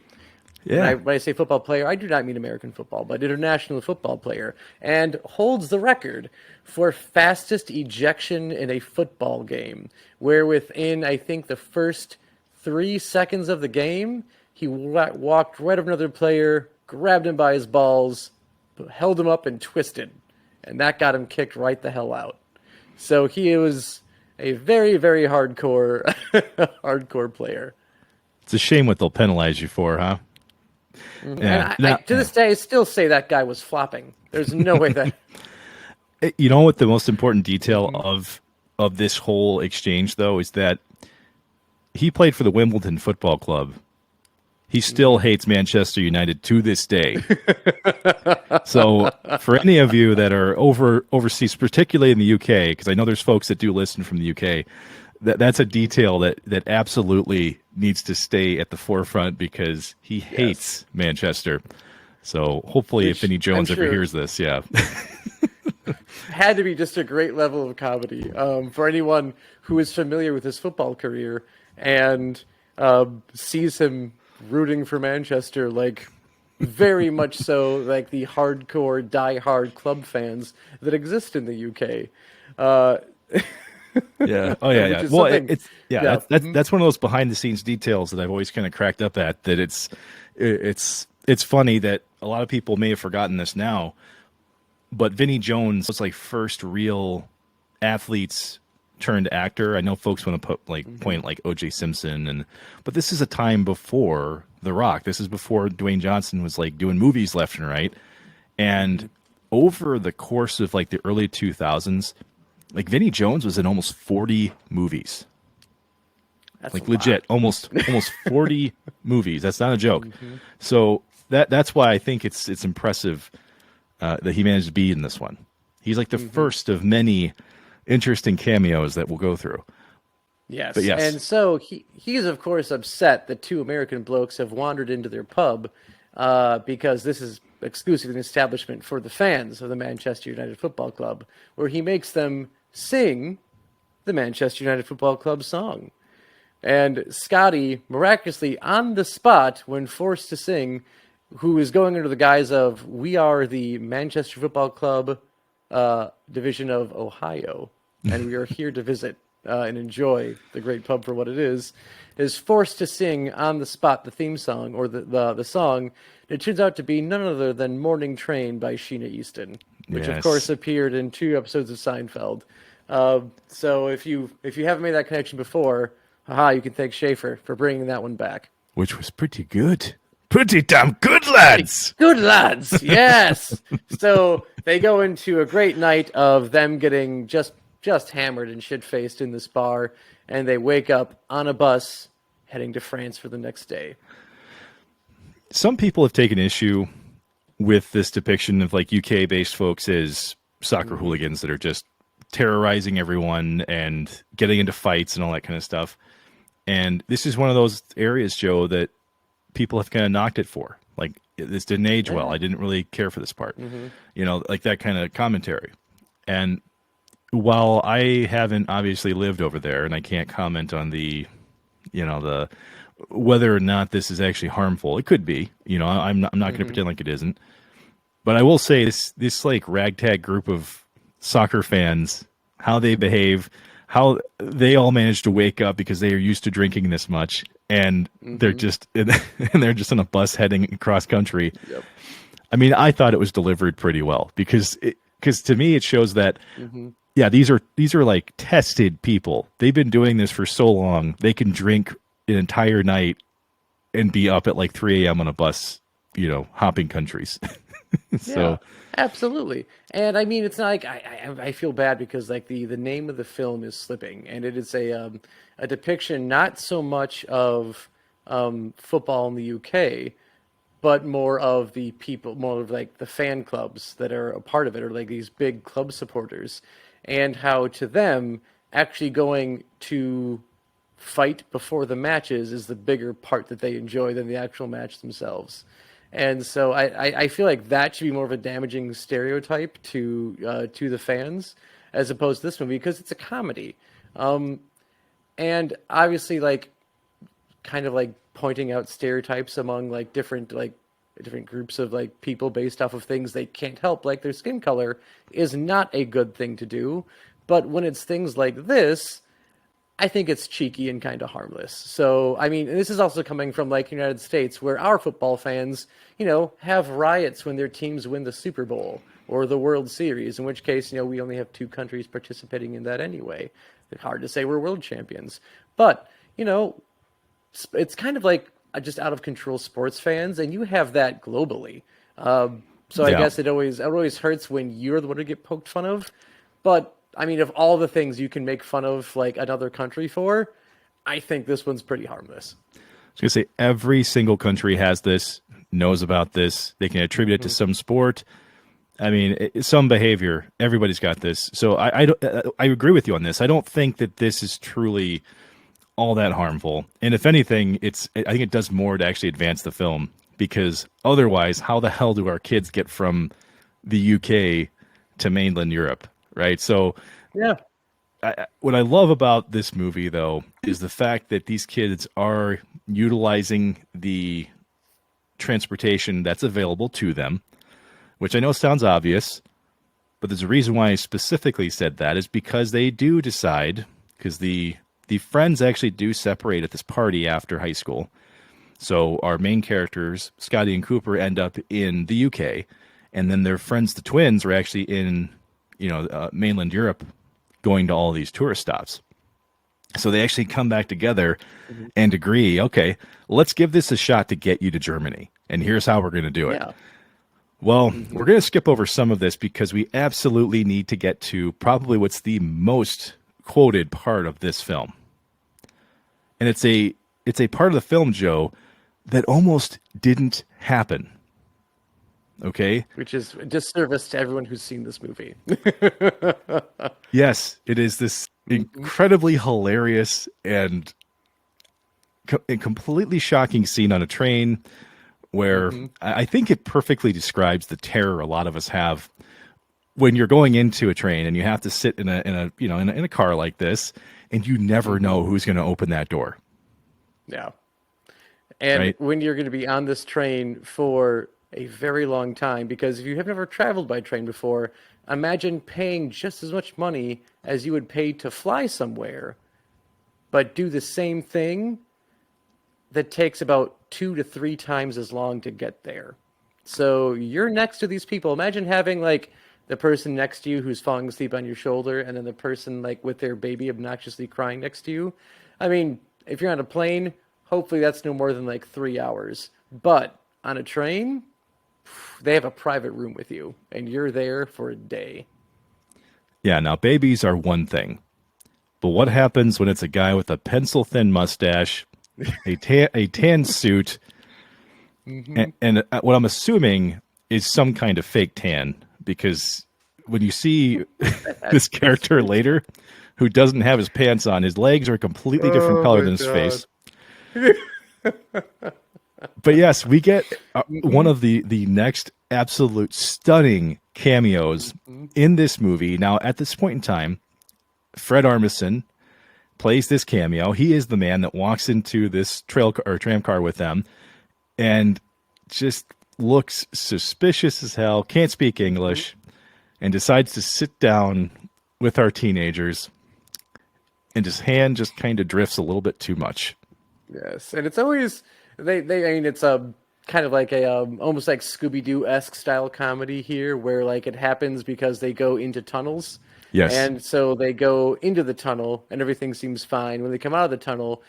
Yeah. When I say football player, I do not mean American football, but international football player, and holds the record for fastest ejection in a football game, where within, I think, the first 3 seconds of the game, he walked right up another player, grabbed him by his balls, held him up, and twisted. And that got him kicked right the hell out. So he was a very, very hardcore player. It's a shame what they'll penalize you for, huh? Yeah. And to this day, I still say that guy was flopping. There's no way that... You know what the most important detail of this whole exchange, though, is that he played for the Wimbledon Football Club. He still hates Manchester United to this day. So for any of you that are overseas, particularly in the UK, because I know there's folks that do listen from the UK, that's a detail that absolutely needs to stay at the forefront, because he hates Manchester. So hopefully if Vinnie Jones ever hears this, had to be just a great level of comedy for anyone who is familiar with his football career and sees him rooting for Manchester, like very much so like the hardcore, die-hard club fans that exist in the UK. Yeah. Oh yeah. Yeah. Well, that's one of those behind-the-scenes details that I've always kind of cracked up at. That it's funny that a lot of people may have forgotten this now, but Vinnie Jones was like first real athletes turned actor. I know folks want to point like O.J. Simpson, but this is a time before The Rock. This is before Dwayne Johnson was like doing movies left and right. And over the course of like the early 2000s, like Vinnie Jones was in almost 40 movies. That's like legit, almost 40 movies. That's not a joke. So that's why I think it's impressive that he managed to be in this one. He's like the first of many interesting cameos that we'll go through. Yes. But yes. And so he's of course upset that two American blokes have wandered into their pub because this is exclusively an establishment for the fans of the Manchester United Football Club, where he makes them sing the Manchester United Football Club song. And Scotty, miraculously on the spot, when forced to sing, who is going under the guise of, we are the Manchester Football Club division of Ohio, and we are here to visit and enjoy the great pub for what it is forced to sing on the spot the theme song, or the song. It turns out to be none other than Morning Train by Sheena Easton, which of course appeared in 2 episodes of Seinfeld. So if you haven't made that connection before, you can thank Schaefer for bringing that one back. Which was pretty good. Pretty damn good, lads! Good lads, yes! So they go into a great night of them getting just hammered and shit-faced in this bar, and they wake up on a bus heading to France for the next day. Some people have taken issue with this depiction of like UK-based folks as soccer hooligans that are just terrorizing everyone and getting into fights and all that kind of stuff. And this is one of those areas, Joe, that people have kind of knocked it for. Like, this didn't age well. I didn't really care for this part. You know, like that kind of commentary. And while I haven't obviously lived over there, and I can't comment on the whether or not this is actually harmful, it could be. You know, I'm not going to pretend like it isn't. But I will say this like ragtag group of soccer fans, how they behave, how they all manage to wake up because they are used to drinking this much, and they're just and they're just on a bus heading across country. Yep. I mean, I thought it was delivered pretty well because to me it shows that yeah, these are like tested people. They've been doing this for so long. They can drink an entire night and be up at like 3 a.m. on a bus, hopping countries. So Yeah, absolutely. And I mean, it's not like I feel bad because like the name of the film is slipping, and it is a depiction not so much of football in the UK, but more of the people, more of like the fan clubs that are a part of it, or like these big club supporters, and how to them actually going to fight before the matches is the bigger part that they enjoy than the actual match themselves. And so I feel like that should be more of a damaging stereotype to the fans as opposed to this movie because it's a comedy. And obviously like kind of like pointing out stereotypes among like different groups of like people based off of things they can't help, like their skin color, is not a good thing to do. But when it's things like this, I think it's cheeky and kind of harmless. So, I mean, this is also coming from like United States, where our football fans, have riots when their teams win the Super Bowl or the World Series. In which case, we only have two countries participating in that anyway. It's hard to say we're world champions, but it's kind of like just out of control sports fans, and you have that globally. So I Yeah. guess it always hurts when you're the one to get poked fun of. But I mean, of all the things you can make fun of like another country for, I think this one's pretty harmless. I was gonna say every single country has this, knows about this. They can attribute it to some sport. I mean, some behavior. Everybody's got this. So I agree with you on this. I don't think that this is truly all that harmful. And if anything, I think it does more to actually advance the film because otherwise, how the hell do our kids get from the UK to mainland Europe, right? So Yeah. what I love about this movie, though, is the fact that these kids are utilizing the transportation that's available to them, which I know sounds obvious, but there's a reason why I specifically said that is because they do decide, because the friends actually do separate at this party after high school. So our main characters, Scotty and Cooper, end up in the UK, and then their friends, the twins, are actually in mainland Europe, going to all these tourist stops. So they actually come back together and agree, okay, let's give this a shot to get you to Germany, and here's how we're going to do it. Yeah. Well, we're going to skip over some of this because we absolutely need to get to probably what's the most quoted part of this film. And it's a part of the film, Joe, that almost didn't happen. Okay? Which is a disservice to everyone who's seen this movie. Yes, it is this incredibly hilarious and completely shocking scene on a train where I think it perfectly describes the terror a lot of us have when you're going into a train and you have to sit in a car like this, and you never know who's going to open that door. Yeah. And Right. when you're going to be on this train for a very long time, because if you have never traveled by train before, imagine paying just as much money as you would pay to fly somewhere, but do the same thing that takes about 2 to 3 times as long to get there. So you're next to these people. Imagine having like the person next to you who's falling asleep on your shoulder, and then the person like with their baby obnoxiously crying next to you. I mean, if you're on a plane, hopefully that's no more than like 3 hours. But on a train, they have a private room with you, and you're there for a day. Yeah, now babies are one thing. But what happens when it's a guy with a pencil-thin mustache, a tan suit, and what I'm assuming is some kind of fake tan, because when you see this character later who doesn't have his pants on, his legs are a completely different color than his face. But yes, we get one of the next absolute stunning cameos in this movie. Now, at this point in time, Fred Armisen plays this cameo. He is the man that walks into this tram car with them, and just looks suspicious as hell, can't speak English, and decides to sit down with our teenagers, and his hand just kind of drifts a little bit too much. Yes, and it's always I mean, it's a kind of like a almost like Scooby-Doo-esque style comedy here, where like it happens because they go into tunnels. Yes. And so they go into the tunnel, and everything seems fine. When they come out of the tunnel,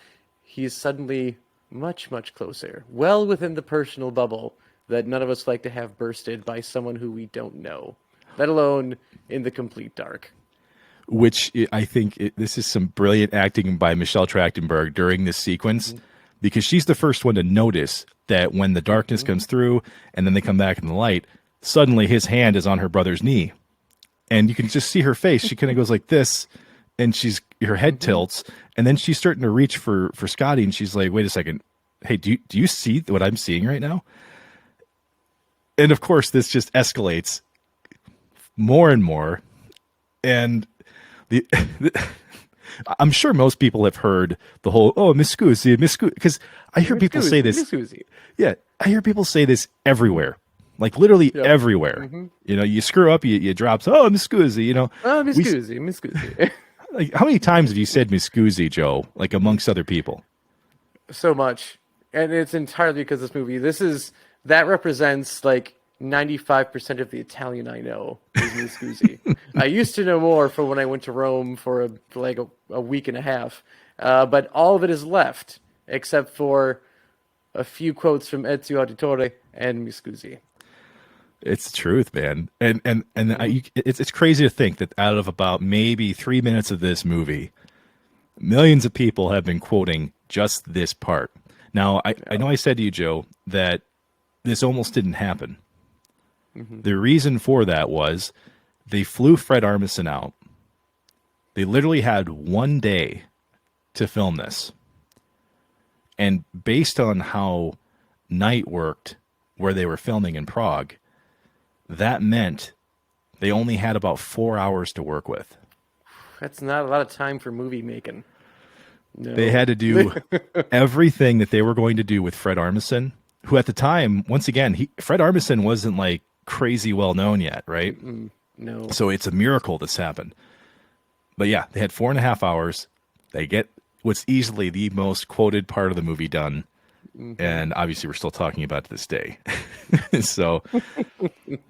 he's suddenly much, much closer, well within the personal bubble that none of us like to have bursted by someone who we don't know, let alone in the complete dark. Which I think this is some brilliant acting by Michelle Trachtenberg during this sequence, because she's the first one to notice that when the darkness comes through and then they come back in the light, suddenly his hand is on her brother's knee. And you can just see her face. She kind of goes like this, and her head tilts, and then she's starting to reach for Scotty, and she's like, wait a second. Hey, do you see what I'm seeing right now? And of course, this just escalates more and more. And I'm sure most people have heard the whole, Miss Scusi, because I hear people say this. Yeah, I hear people say this everywhere. Like literally everywhere. You know, you screw up, you drop, Miss Scusi, you know. Miss Scusi. Like, how many times have you said Miss Scusi, Joe, like amongst other people? So much. And it's entirely because of this movie. That represents like 95% of the Italian I know is Miss Scusi. I used to know more for when I went to Rome for a week and a half. But all of it is left, except for a few quotes from Ezio Auditore and Miss Scusi. It's the truth, man. And it's crazy to think that out of about maybe 3 minutes of this movie, millions of people have been quoting just this part. Now, I know I said to you, Joe, that this almost didn't happen. The reason for that was they flew Fred Armisen out. They literally had 1 day to film this. And based on how night worked where they were filming in Prague, that meant they only had about 4 hours to work with. That's not a lot of time for movie making. No. They had to do everything that they were going to do with Fred Armisen, who at the time, once again, Fred Armisen wasn't like crazy well known yet, right? No. So it's a miracle this happened. But yeah, they had 4.5 hours. They get what's easily the most quoted part of the movie done. And obviously we're still talking about it to this day. So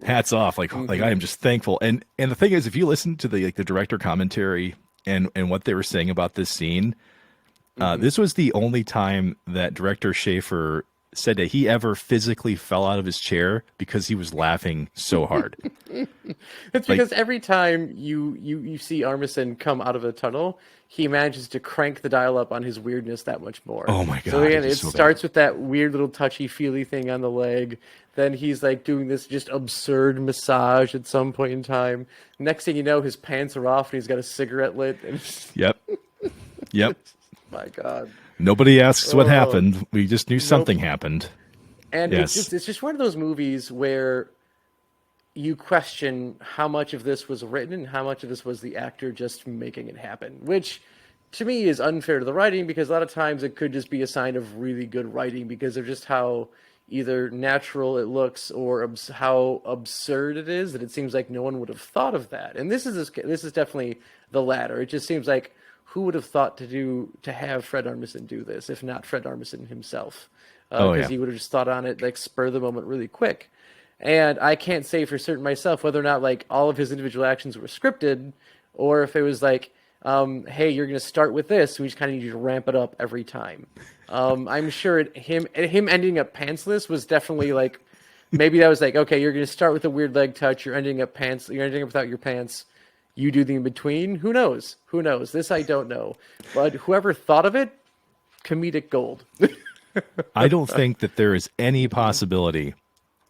hats off. Like I am just thankful. And the thing is, if you listen to the director commentary and what they were saying about this scene, this was the only time that director Schaefer said that he ever physically fell out of his chair because he was laughing so hard. It's because every time you see Armisen come out of a tunnel, he manages to crank the dial up on his weirdness that much more. Oh my god! So again, it starts with that weird little touchy-feely thing on the leg. Then he's like doing this just absurd massage at some point in time. Next thing you know, his pants are off and he's got a cigarette lit. And Yep. My God. Nobody asks what happened. We just knew something happened. And it's just one of those movies where you question how much of this was written and how much of this was the actor just making it happen, which to me is unfair to the writing, because a lot of times it could just be a sign of really good writing because of just how either natural it looks or how absurd it is, that it seems like no one would have thought of that. And this is definitely the latter. It just seems like, who would have thought to have Fred Armisen do this, if not Fred Armisen himself? Because he would have just thought on it, like, spur of the moment really quick. And I can't say for certain myself whether or not, like, all of his individual actions were scripted, or if it was like, hey, you're going to start with this, we just kind of need you to ramp it up every time. I'm sure him ending up pantsless was definitely like, maybe that was like, okay, you're going to start with a weird leg touch, you're ending up without your pants, you do the in-between. Who knows? This I don't know. But whoever thought of it, comedic gold. I don't think that there is any possibility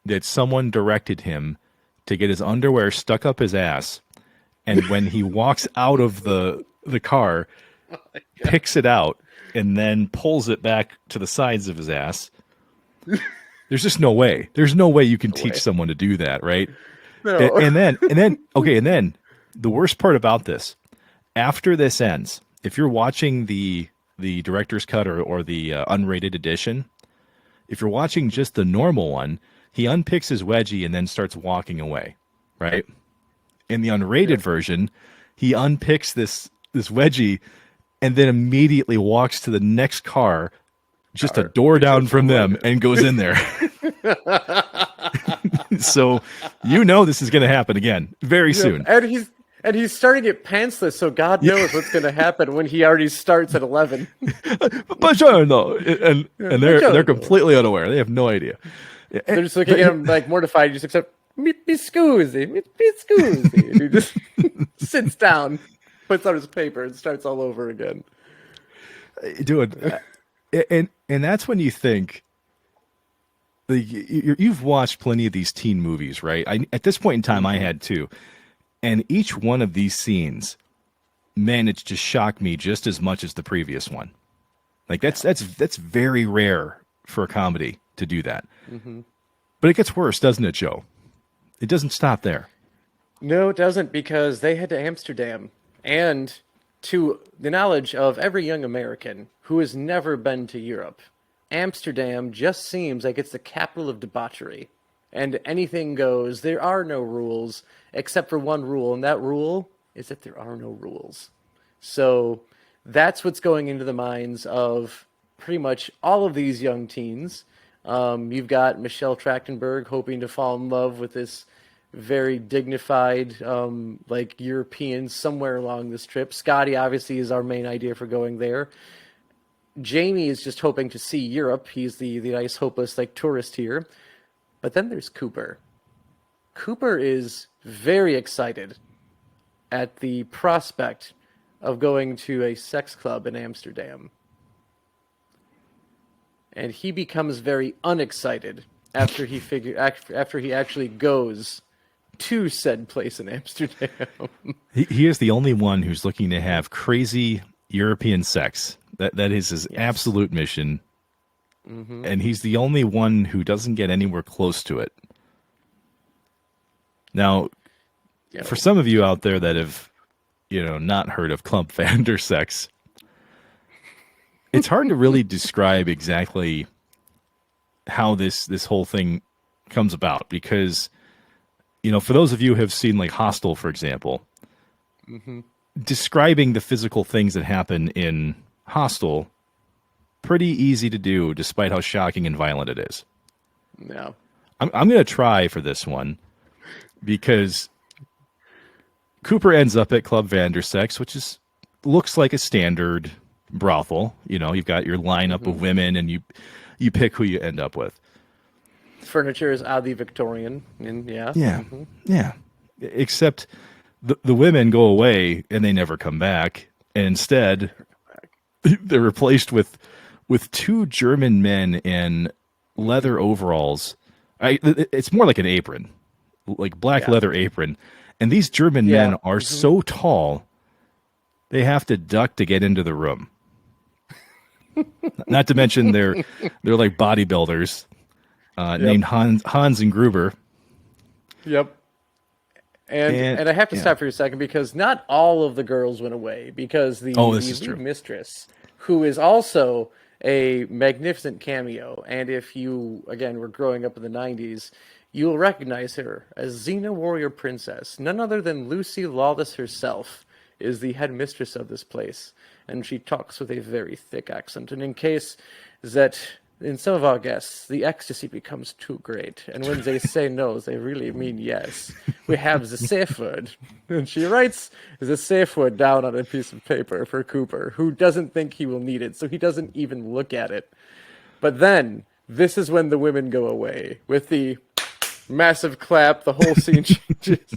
that someone directed him to get his underwear stuck up his ass, and when he walks out of the car, picks it out, and then pulls it back to the sides of his ass. There's just no way. There's no way you can teach someone to do that, right? No. And then the worst part about this, after this ends, if you're watching the director's cut or the unrated edition, If you're watching just the normal one, he unpicks his wedgie and then starts walking away, right? In the unrated version, he unpicks this wedgie and then immediately walks to the next car, just a door down from them, and goes in there. So this is going to happen again very soon. And he's starting at pantsless, so God knows what's going to happen when he already starts at 11. And they're completely unaware. They have no idea. They're just looking at him like mortified. Just accept me scusi. And he just sits down, puts on his paper, and starts all over again. Dude, and that's when you think, you've watched plenty of these teen movies, right? At this point in time, I had too. And each one of these scenes managed to shock me just as much as the previous one. Like that's very rare for a comedy to do that. Mm-hmm. But it gets worse, doesn't it, Joe? It doesn't stop there. No, it doesn't, because they head to Amsterdam. And to the knowledge of every young American who has never been to Europe, Amsterdam just seems like it's the capital of debauchery. And anything goes. There are no rules, except for one rule, and that rule is that there are no rules. So that's what's going into the minds of pretty much all of these young teens. You've got Michelle Trachtenberg hoping to fall in love with this very dignified, European somewhere along this trip. Scotty obviously is our main idea for going there. Jamie is just hoping to see Europe. He's the nice, hopeless, tourist here. But then there's Cooper. Cooper is very excited at the prospect of going to a sex club in Amsterdam. And he becomes very unexcited after he actually goes to said place in Amsterdam. He is the only one who's looking to have crazy European sex. That is his absolute mission. Mm-hmm. And he's the only one who doesn't get anywhere close to it. Now, for some of you out there that have, not heard of Club Vandersex, it's hard to really describe exactly how this whole thing comes about, because, for those of you who have seen Hostel, for example, mm-hmm. describing the physical things that happen in Hostel, pretty easy to do, despite how shocking and violent it is. No. I'm going to try for this one, because Cooper ends up at Club Vandersex, which looks like a standard brothel. You've got your lineup mm-hmm. of women, and you pick who you end up with. Furniture is oddly Victorian, and yeah. Mm-hmm. Yeah. Except the women go away, and they never come back, and instead they're replaced with two German men in leather overalls. It's more like an apron, like black leather apron. And these German men are mm-hmm. so tall, they have to duck to get into the room. Not to mention they're like bodybuilders named Hans and Gruber. Yep. And I have to stop for a second, because not all of the girls went away, because the lead mistress, who is also a magnificent cameo, and if you, again, were growing up in the 90s, you will recognize her as Xena Warrior Princess. None other than Lucy Lawless herself is the head mistress of this place, and she talks with a very thick accent. And in case that in some of our guests, the ecstasy becomes too great, and when they say no, they really mean yes. We have the safe word, and she writes the safe word down on a piece of paper for Cooper, who doesn't think he will need it, so he doesn't even look at it. But then, this is when the women go away, with the massive clap, the whole scene changes.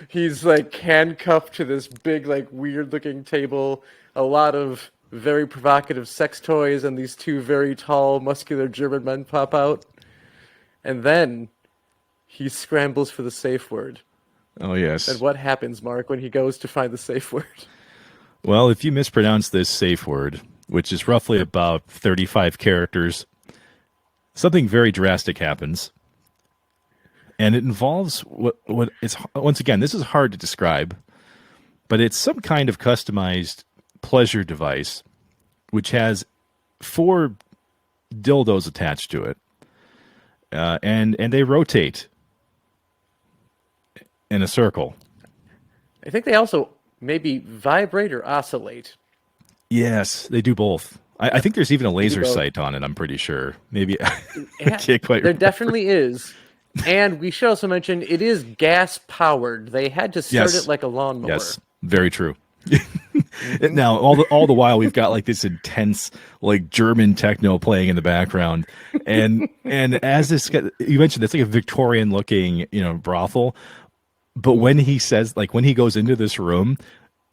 He's handcuffed to this big, weird-looking table, a lot of very provocative sex toys, and these two very tall, muscular German men pop out. And then he scrambles for the safe word. Oh, yes. And what happens, Mark, when he goes to find the safe word? Well, if you mispronounce this safe word, which is roughly about 35 characters, something very drastic happens. And it involves what it's, once again, this is hard to describe, but it's some kind of customized pleasure device, which has 4 dildos attached to it, and they rotate in a circle. I think they also maybe vibrate or oscillate. Yes, they do both. I think there's even a They do laser both. sight on it. I'm pretty sure. Maybe I Yeah, can't quite there remember. definitely is. And we should also mention it is gas powered. They had to start Yes. it like a lawnmower. Yes, very true. Mhm. Now, all the while, we've got like this intense, like German techno playing in the background, and as this you mentioned, it's like a Victorian looking, brothel. But when he says, like, when he goes into this room,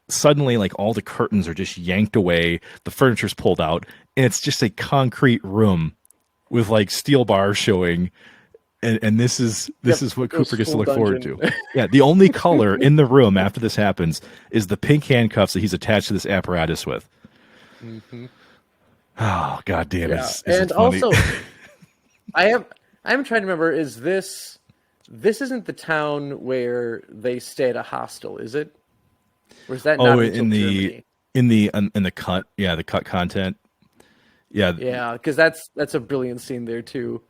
suddenly, like, all the curtains are just yanked away, the furniture's pulled out, and it's just a concrete room with like steel bars showing. And this is Yep, what little Cooper gets to school look forward dungeon. to. Yeah, the only color in the room after this happens is the pink handcuffs that he's attached to this apparatus with. Hmm. Oh, god damn, Yeah, is it and funny? also I'm trying to remember. Is this isn't the town where they stay at a hostel, is it? Or is that Oh, not until Germany? in the cut, yeah, the cut content, yeah, Yeah, because that's a brilliant scene there too.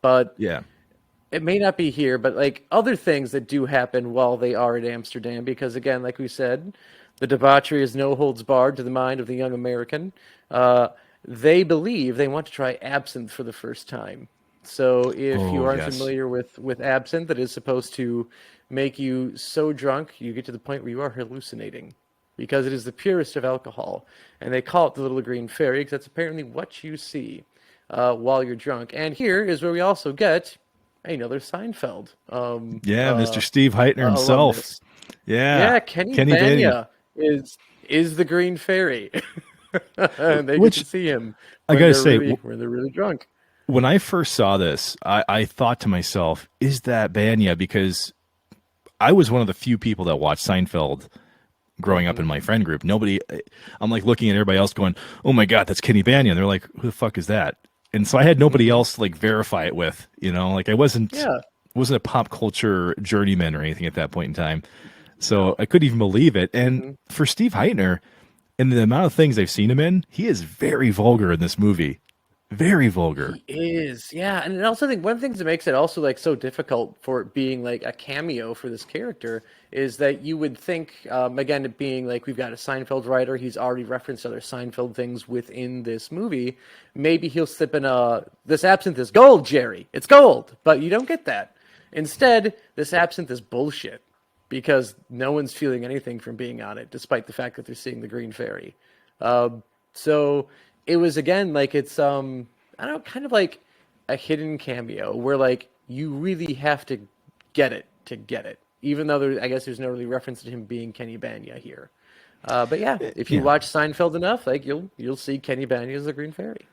But yeah, it may not be here, but like other things that do happen while they are at Amsterdam, because again, like we said, the debauchery is no holds barred to the mind of the young American. Uh, they believe they want to try absinthe for the first time. So if you oh aren't yes, familiar with absinthe, that is supposed to make you so drunk you get to the point where you are hallucinating, because it is the purest of alcohol, and they call it the Little Green Fairy because that's apparently what you see while you're drunk. And here is where we also get another Seinfeld yeah, Mr. Steve Heitner himself, alumnus. yeah, Yeah, Kenny Kenny Bania, Bania is the Green Fairy, and they get to which see him I gotta say, when they're really drunk. when I first saw this, I thought to myself, is that Banya? Because I was one of the few people that watched Seinfeld growing up Hmm. in my friend group. Nobody, I'm like looking at everybody else going, oh my God, that's Kenny Bania. And they're like, who the fuck is that? And so I had nobody Hmm. else to like verify it with, like I wasn't Yeah, a pop culture journeyman or anything at that point in time. So no. I couldn't even believe it. And Hmm. for Steve Heitner and the amount of things I've seen him in, he is very vulgar in this movie. Very vulgar. He is, yeah, and I also think one of the things that makes it also like so difficult for it being like a cameo for this character is that you would think, again, it being like we've got a Seinfeld writer, he's already referenced other Seinfeld things within this movie. Maybe he'll slip in this absinthe is gold, Jerry, it's gold, but you don't get that. Instead, this absinthe is bullshit because no one's feeling anything from being on it, despite the fact that they're seeing the Green Fairy. So it was again like it's I don't know, kind of like a hidden cameo where like you really have to get it to get it, even though I guess there's no really reference to him being Kenny Bania here. But yeah, if you Yeah. watch Seinfeld enough, like you'll see Kenny Bania as the Green Fairy.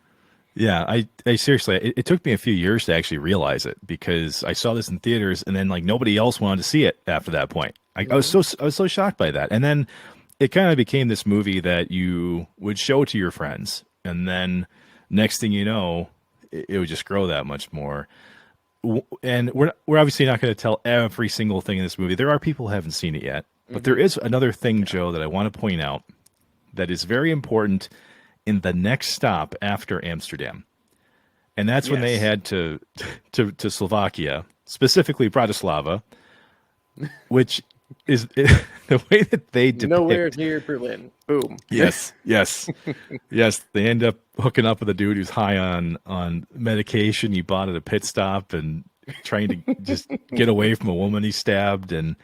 Yeah, I seriously, it took me a few years to actually realize it because I saw this in theaters and then like nobody else wanted to see it after that point. Hmm. I was so shocked by that. And then it kind of became this movie that you would show to your friends. And then next thing you know, it would just grow that much more. And we're obviously not going to tell every single thing in this movie. There are people who haven't seen it yet. But there Hmm. is another thing, Joe, that I want to point out that is very important in the next stop after Amsterdam. And that's when they Yes. had to Slovakia, specifically Bratislava, which is the way that they Nowhere depict. near Berlin. Boom. Yes, yes, yes. They end up hooking up with a dude who's high on medication he bought at a pit stop and trying to just get away from a woman he stabbed, and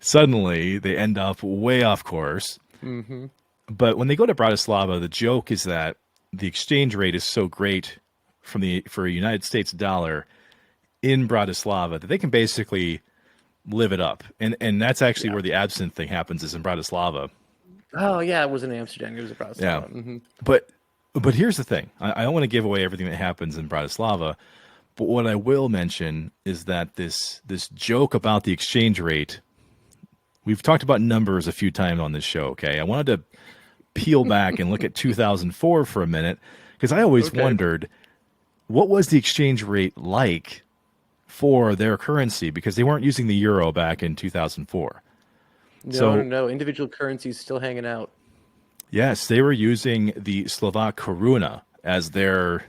suddenly they end up way off course. Hmm. But when they go to Bratislava, the joke is that the exchange rate is so great for a United States dollar in Bratislava that they can basically live it up. And that's actually Yeah. where the absinthe thing happens is in Bratislava. Oh yeah, it was in Amsterdam. It was in Yeah. Bratislava. Hmm. But here's the thing. I don't want to give away everything that happens in Bratislava, but what I will mention is that this joke about the exchange rate, we've talked about numbers a few times on this show, okay? I wanted to peel back and look at 2004 for a minute because I always Okay. wondered what was the exchange rate like for their currency because they weren't using the euro back in 2004. No, no, So, no. Individual currencies still hanging out. yes, they were using the Slovak koruna as their,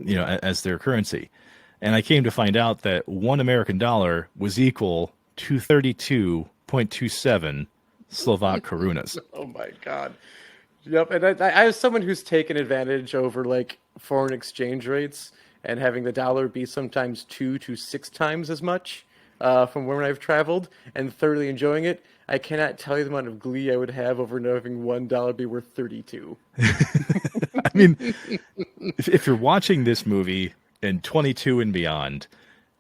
as their currency. And I came to find out that $1 American dollar was equal to 32.27 Slovak korunas. Oh my god. Yep, and I as someone who's taken advantage over like foreign exchange rates and having the dollar be sometimes 2 to 6 times as much from when I've traveled and thoroughly enjoying it, I cannot tell you the amount of glee I would have over having $1 be worth 32. I mean, if you're watching this movie in 22 and beyond,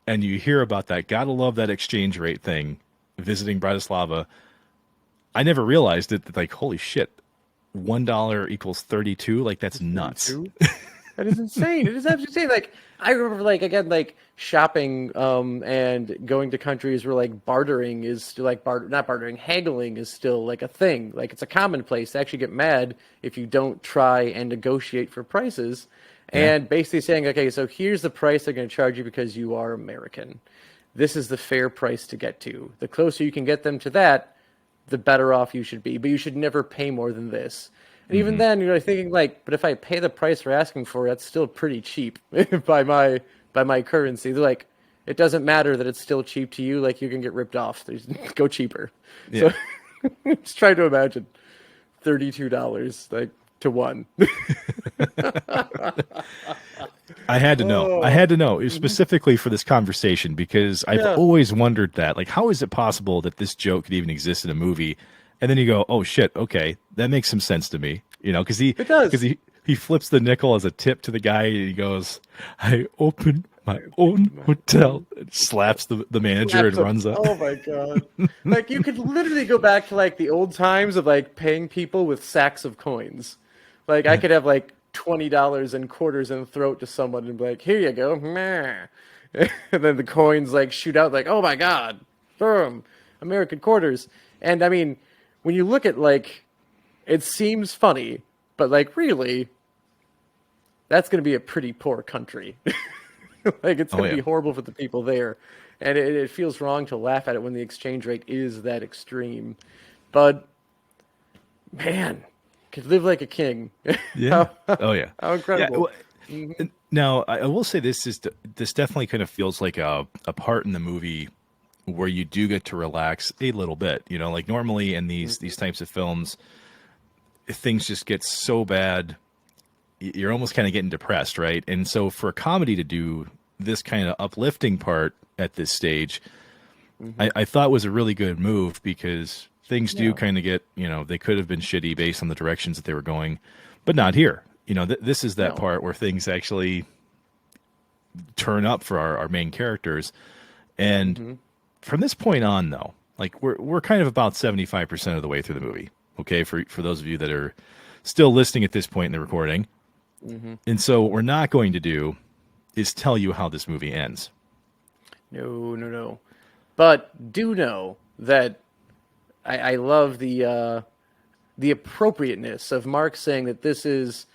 and you hear about that, gotta love that exchange rate thing, visiting Bratislava, I never realized it, that like, holy shit, $1 equals 32. Like, that's nuts. 32? That is insane. It is absolutely insane. Like, I remember, like, again, like shopping and going to countries where like bartering is still like not bartering, haggling is still like a thing. Like, it's a commonplace to actually get mad if you don't try and negotiate for prices. And basically saying, okay, so here's the price they're going to charge you because you are American. This is the fair price to get to. The closer you can get them to that, the better off you should be. But you should never pay more than this. And even then, you're thinking like, but if I pay the price they're asking for, that's still pretty cheap by my currency. They're like, it doesn't matter that it's still cheap to you. Like, you can get ripped off. Go cheaper. Yeah. So just try to imagine $32 like to one. I had to know. I had to know specifically for this conversation, because I've always wondered that. Like, how is it possible that this joke could even exist in a movie? And then you go, oh shit, okay, that makes some sense to me. Because he flips the nickel as a tip to the guy, and he goes, I opened my own hotel, and slaps the manager and runs up. Oh my god. Like, you could literally go back to like the old times of like paying people with sacks of coins. Like, I could have like $20 in quarters and throw it to someone and be like, here you go. Meh. And then the coins like shoot out like, oh my god, boom, American quarters. And I mean, when you look at like, it seems funny, but like, really, that's going to be a pretty poor country. Like, it's going to be horrible for the people there. And it feels wrong to laugh at it when the exchange rate is that extreme. But man, could live like a king. Yeah. How incredible. Yeah. Now, I will say this definitely kind of feels like a part in the movie where you do get to relax a little bit. Like, normally in these types of films, things just get so bad, you're almost kind of getting depressed, right? And so for a comedy to do this kind of uplifting part at this stage, I thought was a really good move, because things do kind of get, they could have been shitty based on the directions that they were going, but not here. This is that part where things actually turn up for our main characters. And from this point on, though, like, we're kind of about 75% of the way through the movie. Okay, for those of you that are still listening at this point in the recording. And so what we're not going to do is tell you how this movie ends. No. But do know that I love the appropriateness of Mark saying that this is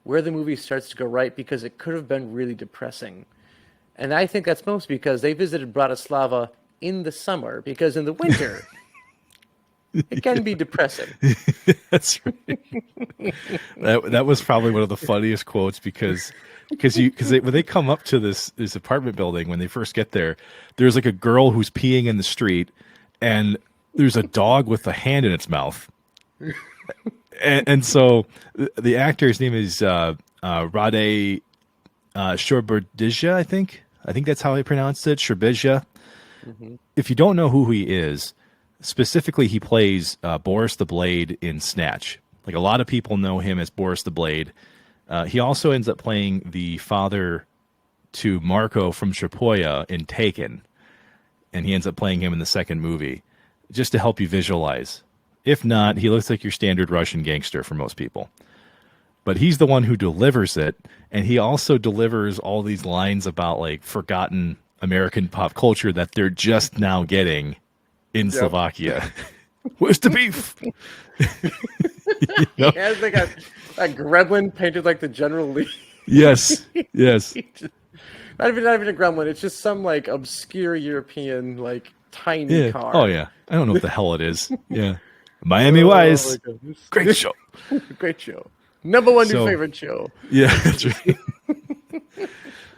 where the movie starts to go right, because it could have been really depressing. And I think that's mostly because they visited Bratislava in the summer, because in the winter, it can be depressing. That's right. That was probably one of the funniest quotes, because when they come up to this apartment building, when they first get there, there's like a girl who's peeing in the street, and there's a dog with a hand in its mouth. And so the actor's name is Rade Shorberdija, I think that's how I pronounced it, Shorberdija. If you don't know who he is, specifically, he plays Boris the Blade in Snatch. Like, a lot of people know him as Boris the Blade. He also ends up playing the father to Marco from Chapoya in Taken, and he ends up playing him in the second movie, just to help you visualize. If not, he looks like your standard Russian gangster for most people. But he's the one who delivers it, and he also delivers all these lines about like forgotten American pop culture that they're just now getting in Slovakia. Where's the beef? He has like a gremlin painted like the General Lee. Yes. Not even a gremlin. It's just some like obscure European like tiny car. Oh yeah, I don't know what the hell it is. Yeah, Miami Vice. Great show. Great show. Number one new So- favorite show. Yeah, that's right.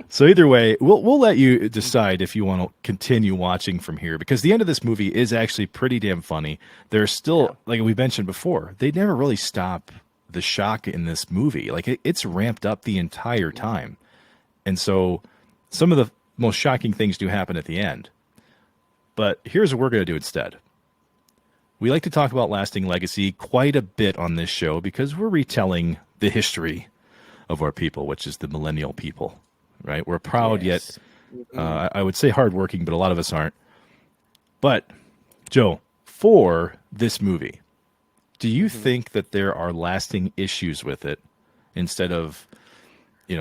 So either way, we'll let you decide if you want to continue watching from here, because the end of this movie is actually pretty damn funny. There's still, like we mentioned before, they never really stop the shock in this movie. Like it's ramped up the entire time. And so some of the most shocking things do happen at the end. But here's what we're going to do instead. We like to talk about lasting legacy quite a bit on this show because we're retelling the history of our people, which is the millennial people, right? We're proud Yes. yet, I would say hardworking, but a lot of us aren't. But, Joe, for this movie, do you think that there are lasting issues with it instead of,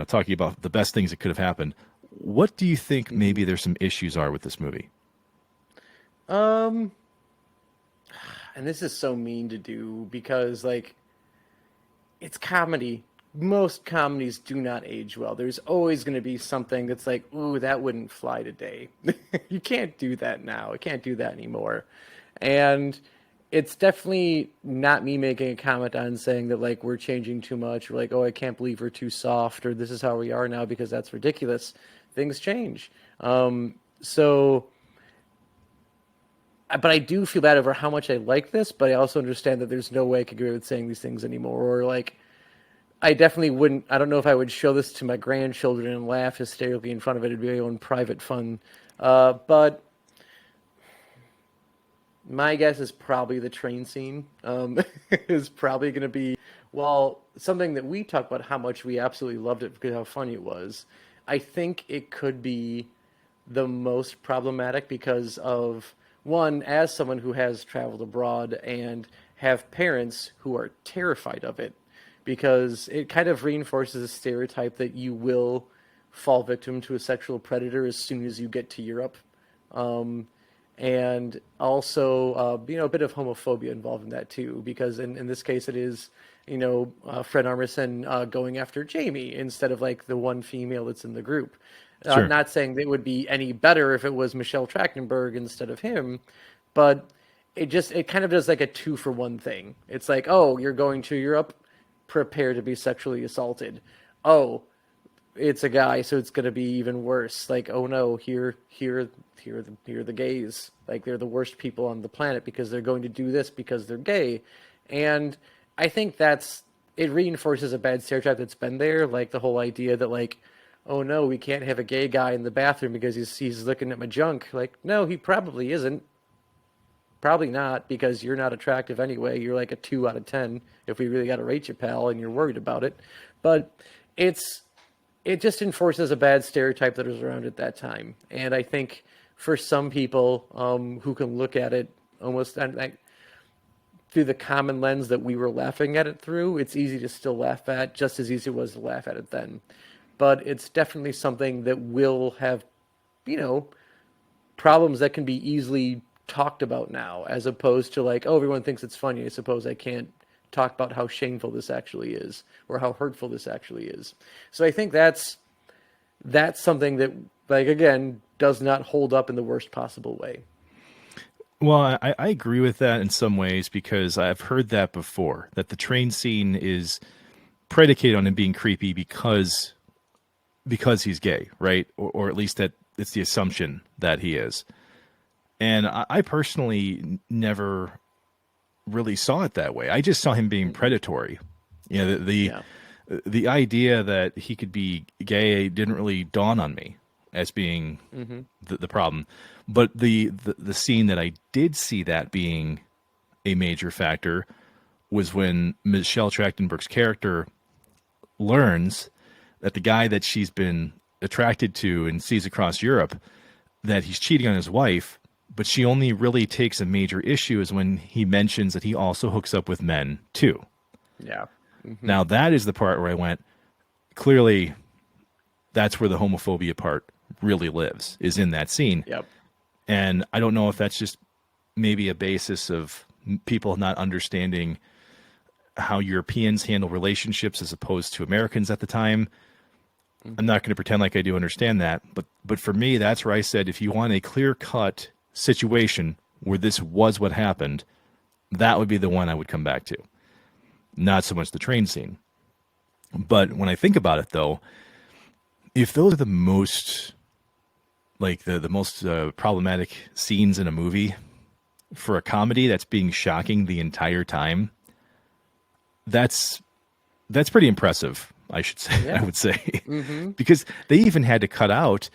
talking about the best things that could have happened? What do you think maybe there's some issues are with this movie? And this is so mean to do because, like, it's comedy. Most comedies do not age well. There's always going to be something that's like, ooh, that wouldn't fly today. You can't do that now. You can't do that anymore. And it's definitely not me making a comment on saying that, like, we're changing too much, or like, oh, I can't believe we're too soft, or this is how we are now because that's ridiculous. Things change. But I do feel bad over how much I like this, but I also understand that there's no way I could agree with saying these things anymore. Or, like, I definitely wouldn't, I don't know if I would show this to my grandchildren and laugh hysterically in front of it. It'd be my own private fun. But my guess is probably the train scene is probably going to be, well, something that we talk about how much we absolutely loved it because how funny it was. I think it could be the most problematic because of, one, as someone who has traveled abroad and have parents who are terrified of it, because it kind of reinforces a stereotype that you will fall victim to a sexual predator as soon as you get to Europe. And also, a bit of homophobia involved in that too, because in this case it is, Fred Armisen going after Jamie instead of like the one female that's in the group. Sure. Not saying that it would be any better if it was Michelle Trachtenberg instead of him, but it kind of does like a 2-for-1 thing. It's like, oh, you're going to Europe, prepare to be sexually assaulted. Oh, it's a guy, so it's going to be even worse. Like, oh no, here are the gays. Like, they're the worst people on the planet because they're going to do this because they're gay. And I think it reinforces a bad stereotype that's been there, like the whole idea that, like, oh no, we can't have a gay guy in the bathroom because he's looking at my junk. Like, no, he probably isn't. Probably not, because you're not attractive anyway. You're like a 2 out of 10 if we really got to rate you, pal, and you're worried about it. But it just enforces a bad stereotype that was around at that time. And I think for some people who can look at it almost through the common lens that we were laughing at it through, it's easy to still laugh at, just as easy it was to laugh at it then. But it's definitely something that will have, problems that can be easily talked about now, as opposed to like, oh, everyone thinks it's funny, I suppose I can't talk about how shameful this actually is or how hurtful this actually is. So I think that's something that, like, again, does not hold up in the worst possible way. Well, I agree with that in some ways, because I've heard that before, that the train scene is predicated on him being creepy because he's gay, right? Or at least that it's the assumption that he is. And I personally never really saw it that way. I just saw him being predatory. The idea that he could be gay didn't really dawn on me as being the problem. But the scene that I did see that being a major factor was when Michelle Trachtenberg's character learns that the guy that she's been attracted to and sees across Europe, that he's cheating on his wife, but she only really takes a major issue is when he mentions that he also hooks up with men too. Yeah. Now that is the part where I went, clearly that's where the homophobia part really lives, is in that scene. Yep. And I don't know if that's just maybe a basis of people not understanding how Europeans handle relationships as opposed to Americans at the time. I'm not going to pretend like I do understand that, but for me, that's where I said, if you want a clear-cut situation where this was what happened, that would be the one I would come back to. Not so much the train scene. But when I think about it, though, if those are the most the most problematic scenes in a movie for a comedy that's being shocking the entire time, that's pretty impressive. I should say. Yeah. I would say because they even had to cut out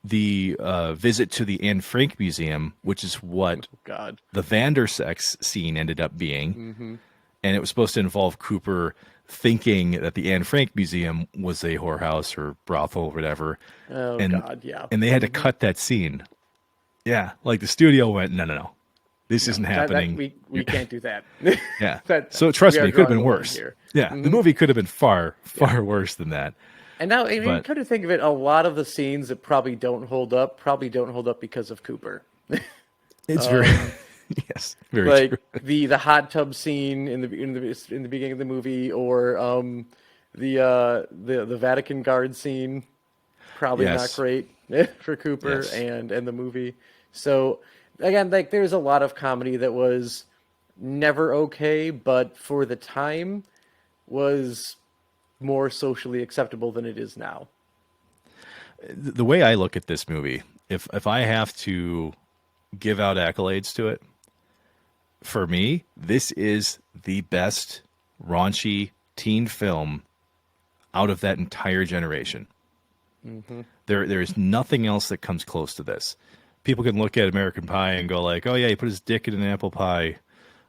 the visit to the Anne Frank Museum, which is what God. the Vandersex scene ended up being, and it was supposed to involve Cooper thinking that the Anne Frank Museum was a whorehouse or brothel or whatever. Oh, and, God, yeah. And they had to cut that scene. Yeah, like the studio went, no. This isn't happening. We can't do that. Yeah. So trust me, it could have been worse. Here. Yeah, the movie could have been far worse than that. And now, if you kind of think of it, a lot of the scenes that probably don't hold up because of Cooper. It's very yes, very like true. the hot tub scene in the beginning of the movie, or the Vatican guard scene, probably not great for Cooper and the movie. So again, like there's a lot of comedy that was never okay, but for the time was more socially acceptable than it is now. The way I look at this movie, if I have to give out accolades to it, for me, this is the best raunchy teen film out of that entire generation. There is nothing else that comes close to this. People can look at American Pie and go like, oh yeah, he put his dick in an apple pie.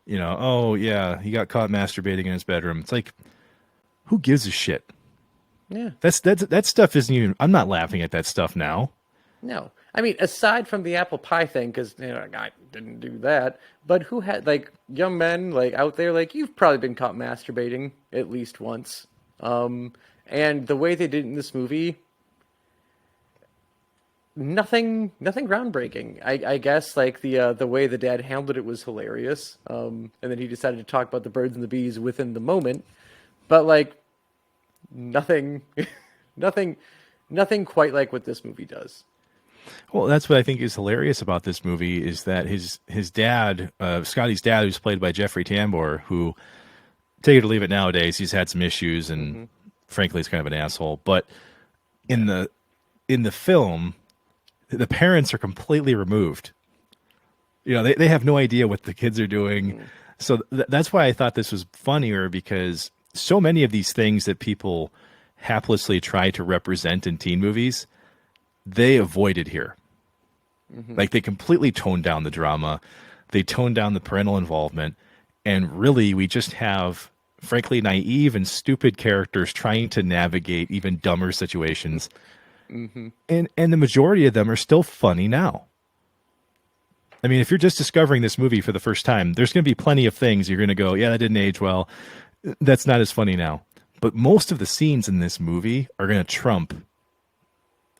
You know, oh yeah, he got caught masturbating in his bedroom. It's like, who gives a shit? Yeah. That stuff isn't even, I'm not laughing at that stuff now. No. I mean, aside from the apple pie thing, because I didn't do that, but who had, like, young men, like, out there, like, you've probably been caught masturbating at least once. And the way they did it in this movie, nothing groundbreaking. I guess, like, the way the dad handled it was hilarious. And then he decided to talk about the birds and the bees within the moment. But, like, nothing quite like what this movie does. Well, that's what I think is hilarious about this movie is that his dad, Scotty's dad, who's played by Jeffrey Tambor, who, take it or leave it nowadays, he's had some issues and frankly, he's kind of an asshole. But in the film, the parents are completely removed. You know, they have no idea what the kids are doing. So that's why I thought this was funnier, because so many of these things that people haplessly try to represent in teen movies, they avoided here. Like, they completely toned down the drama. They toned down the parental involvement. And really, we just have, frankly, naive and stupid characters trying to navigate even dumber situations. And the majority of them are still funny now. I mean, if you're just discovering this movie for the first time, there's going to be plenty of things you're going to go, yeah, that didn't age well. That's not as funny now. But most of the scenes in this movie are going to trump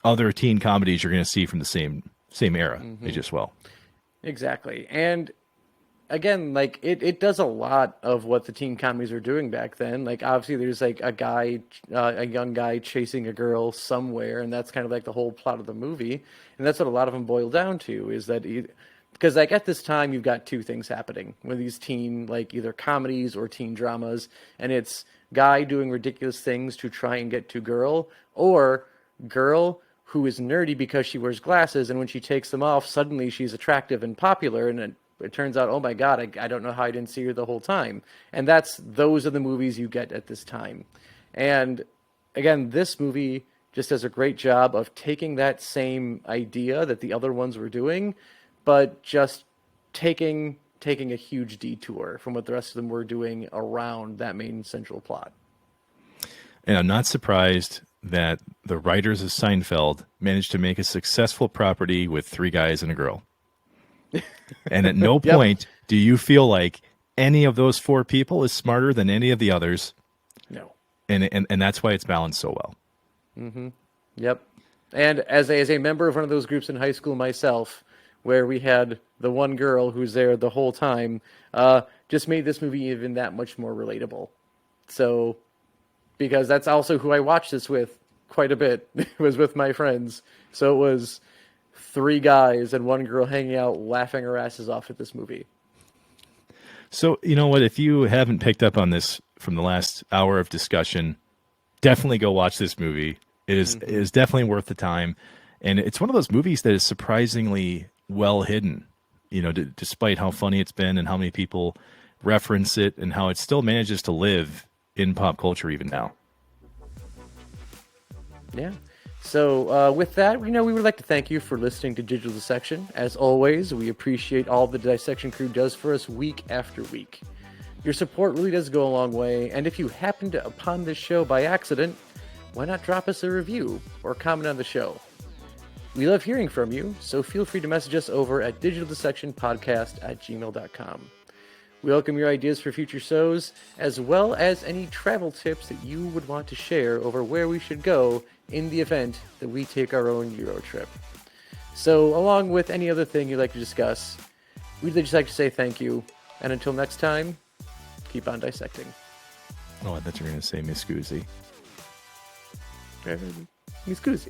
other teen comedies you're going to see from the same era, age as well. Exactly. And again, like it does a lot of what the teen comedies were doing back then. Like, obviously there's like a young guy chasing a girl somewhere, and that's kind of like the whole plot of the movie. And that's what a lot of them boil down to, is that because like at this time you've got two things happening with these teen, like, either comedies or teen dramas, and it's guy doing ridiculous things to try and get to girl, or girl who is nerdy because she wears glasses, and when she takes them off, suddenly she's attractive and popular, and it turns out, oh my God, I don't know how I didn't see her the whole time. And those are the movies you get at this time. And again, this movie just does a great job of taking that same idea that the other ones were doing, but just taking a huge detour from what the rest of them were doing around that main central plot. And I'm not surprised that the writers of Seinfeld managed to make a successful property with 3 guys and a girl. And at no point do you feel like any of those 4 people is smarter than any of the others. No. And that's why it's balanced so well. Yep. And as a member of one of those groups in high school myself, where we had the one girl who's there the whole time, just made this movie even that much more relatable. So, because that's also who I watched this with quite a bit, was with my friends. So it was 3 guys and 1 girl hanging out, laughing our asses off at this movie. So, you know what? If you haven't picked up on this from the last hour of discussion, definitely go watch this movie. It is definitely worth the time, and it's one of those movies that is surprisingly well hidden. You know, despite how funny it's been and how many people reference it, and how it still manages to live in pop culture even now. Yeah. So with that, we would like to thank you for listening to Digital Dissection. As always, we appreciate all the Dissection crew does for us week after week. Your support really does go a long way, and if you happen to upon this show by accident, why not drop us a review or comment on the show? We love hearing from you, so feel free to message us over at digitaldissectionpodcast@gmail.com. We welcome your ideas for future shows, as well as any travel tips that you would want to share over where we should go in the event that we take our own Eurotrip. So, along with any other thing you'd like to discuss, we'd just like to say thank you, and until next time, keep on dissecting. Oh, I thought you were going to say Miss Scusi. Miss Cusi.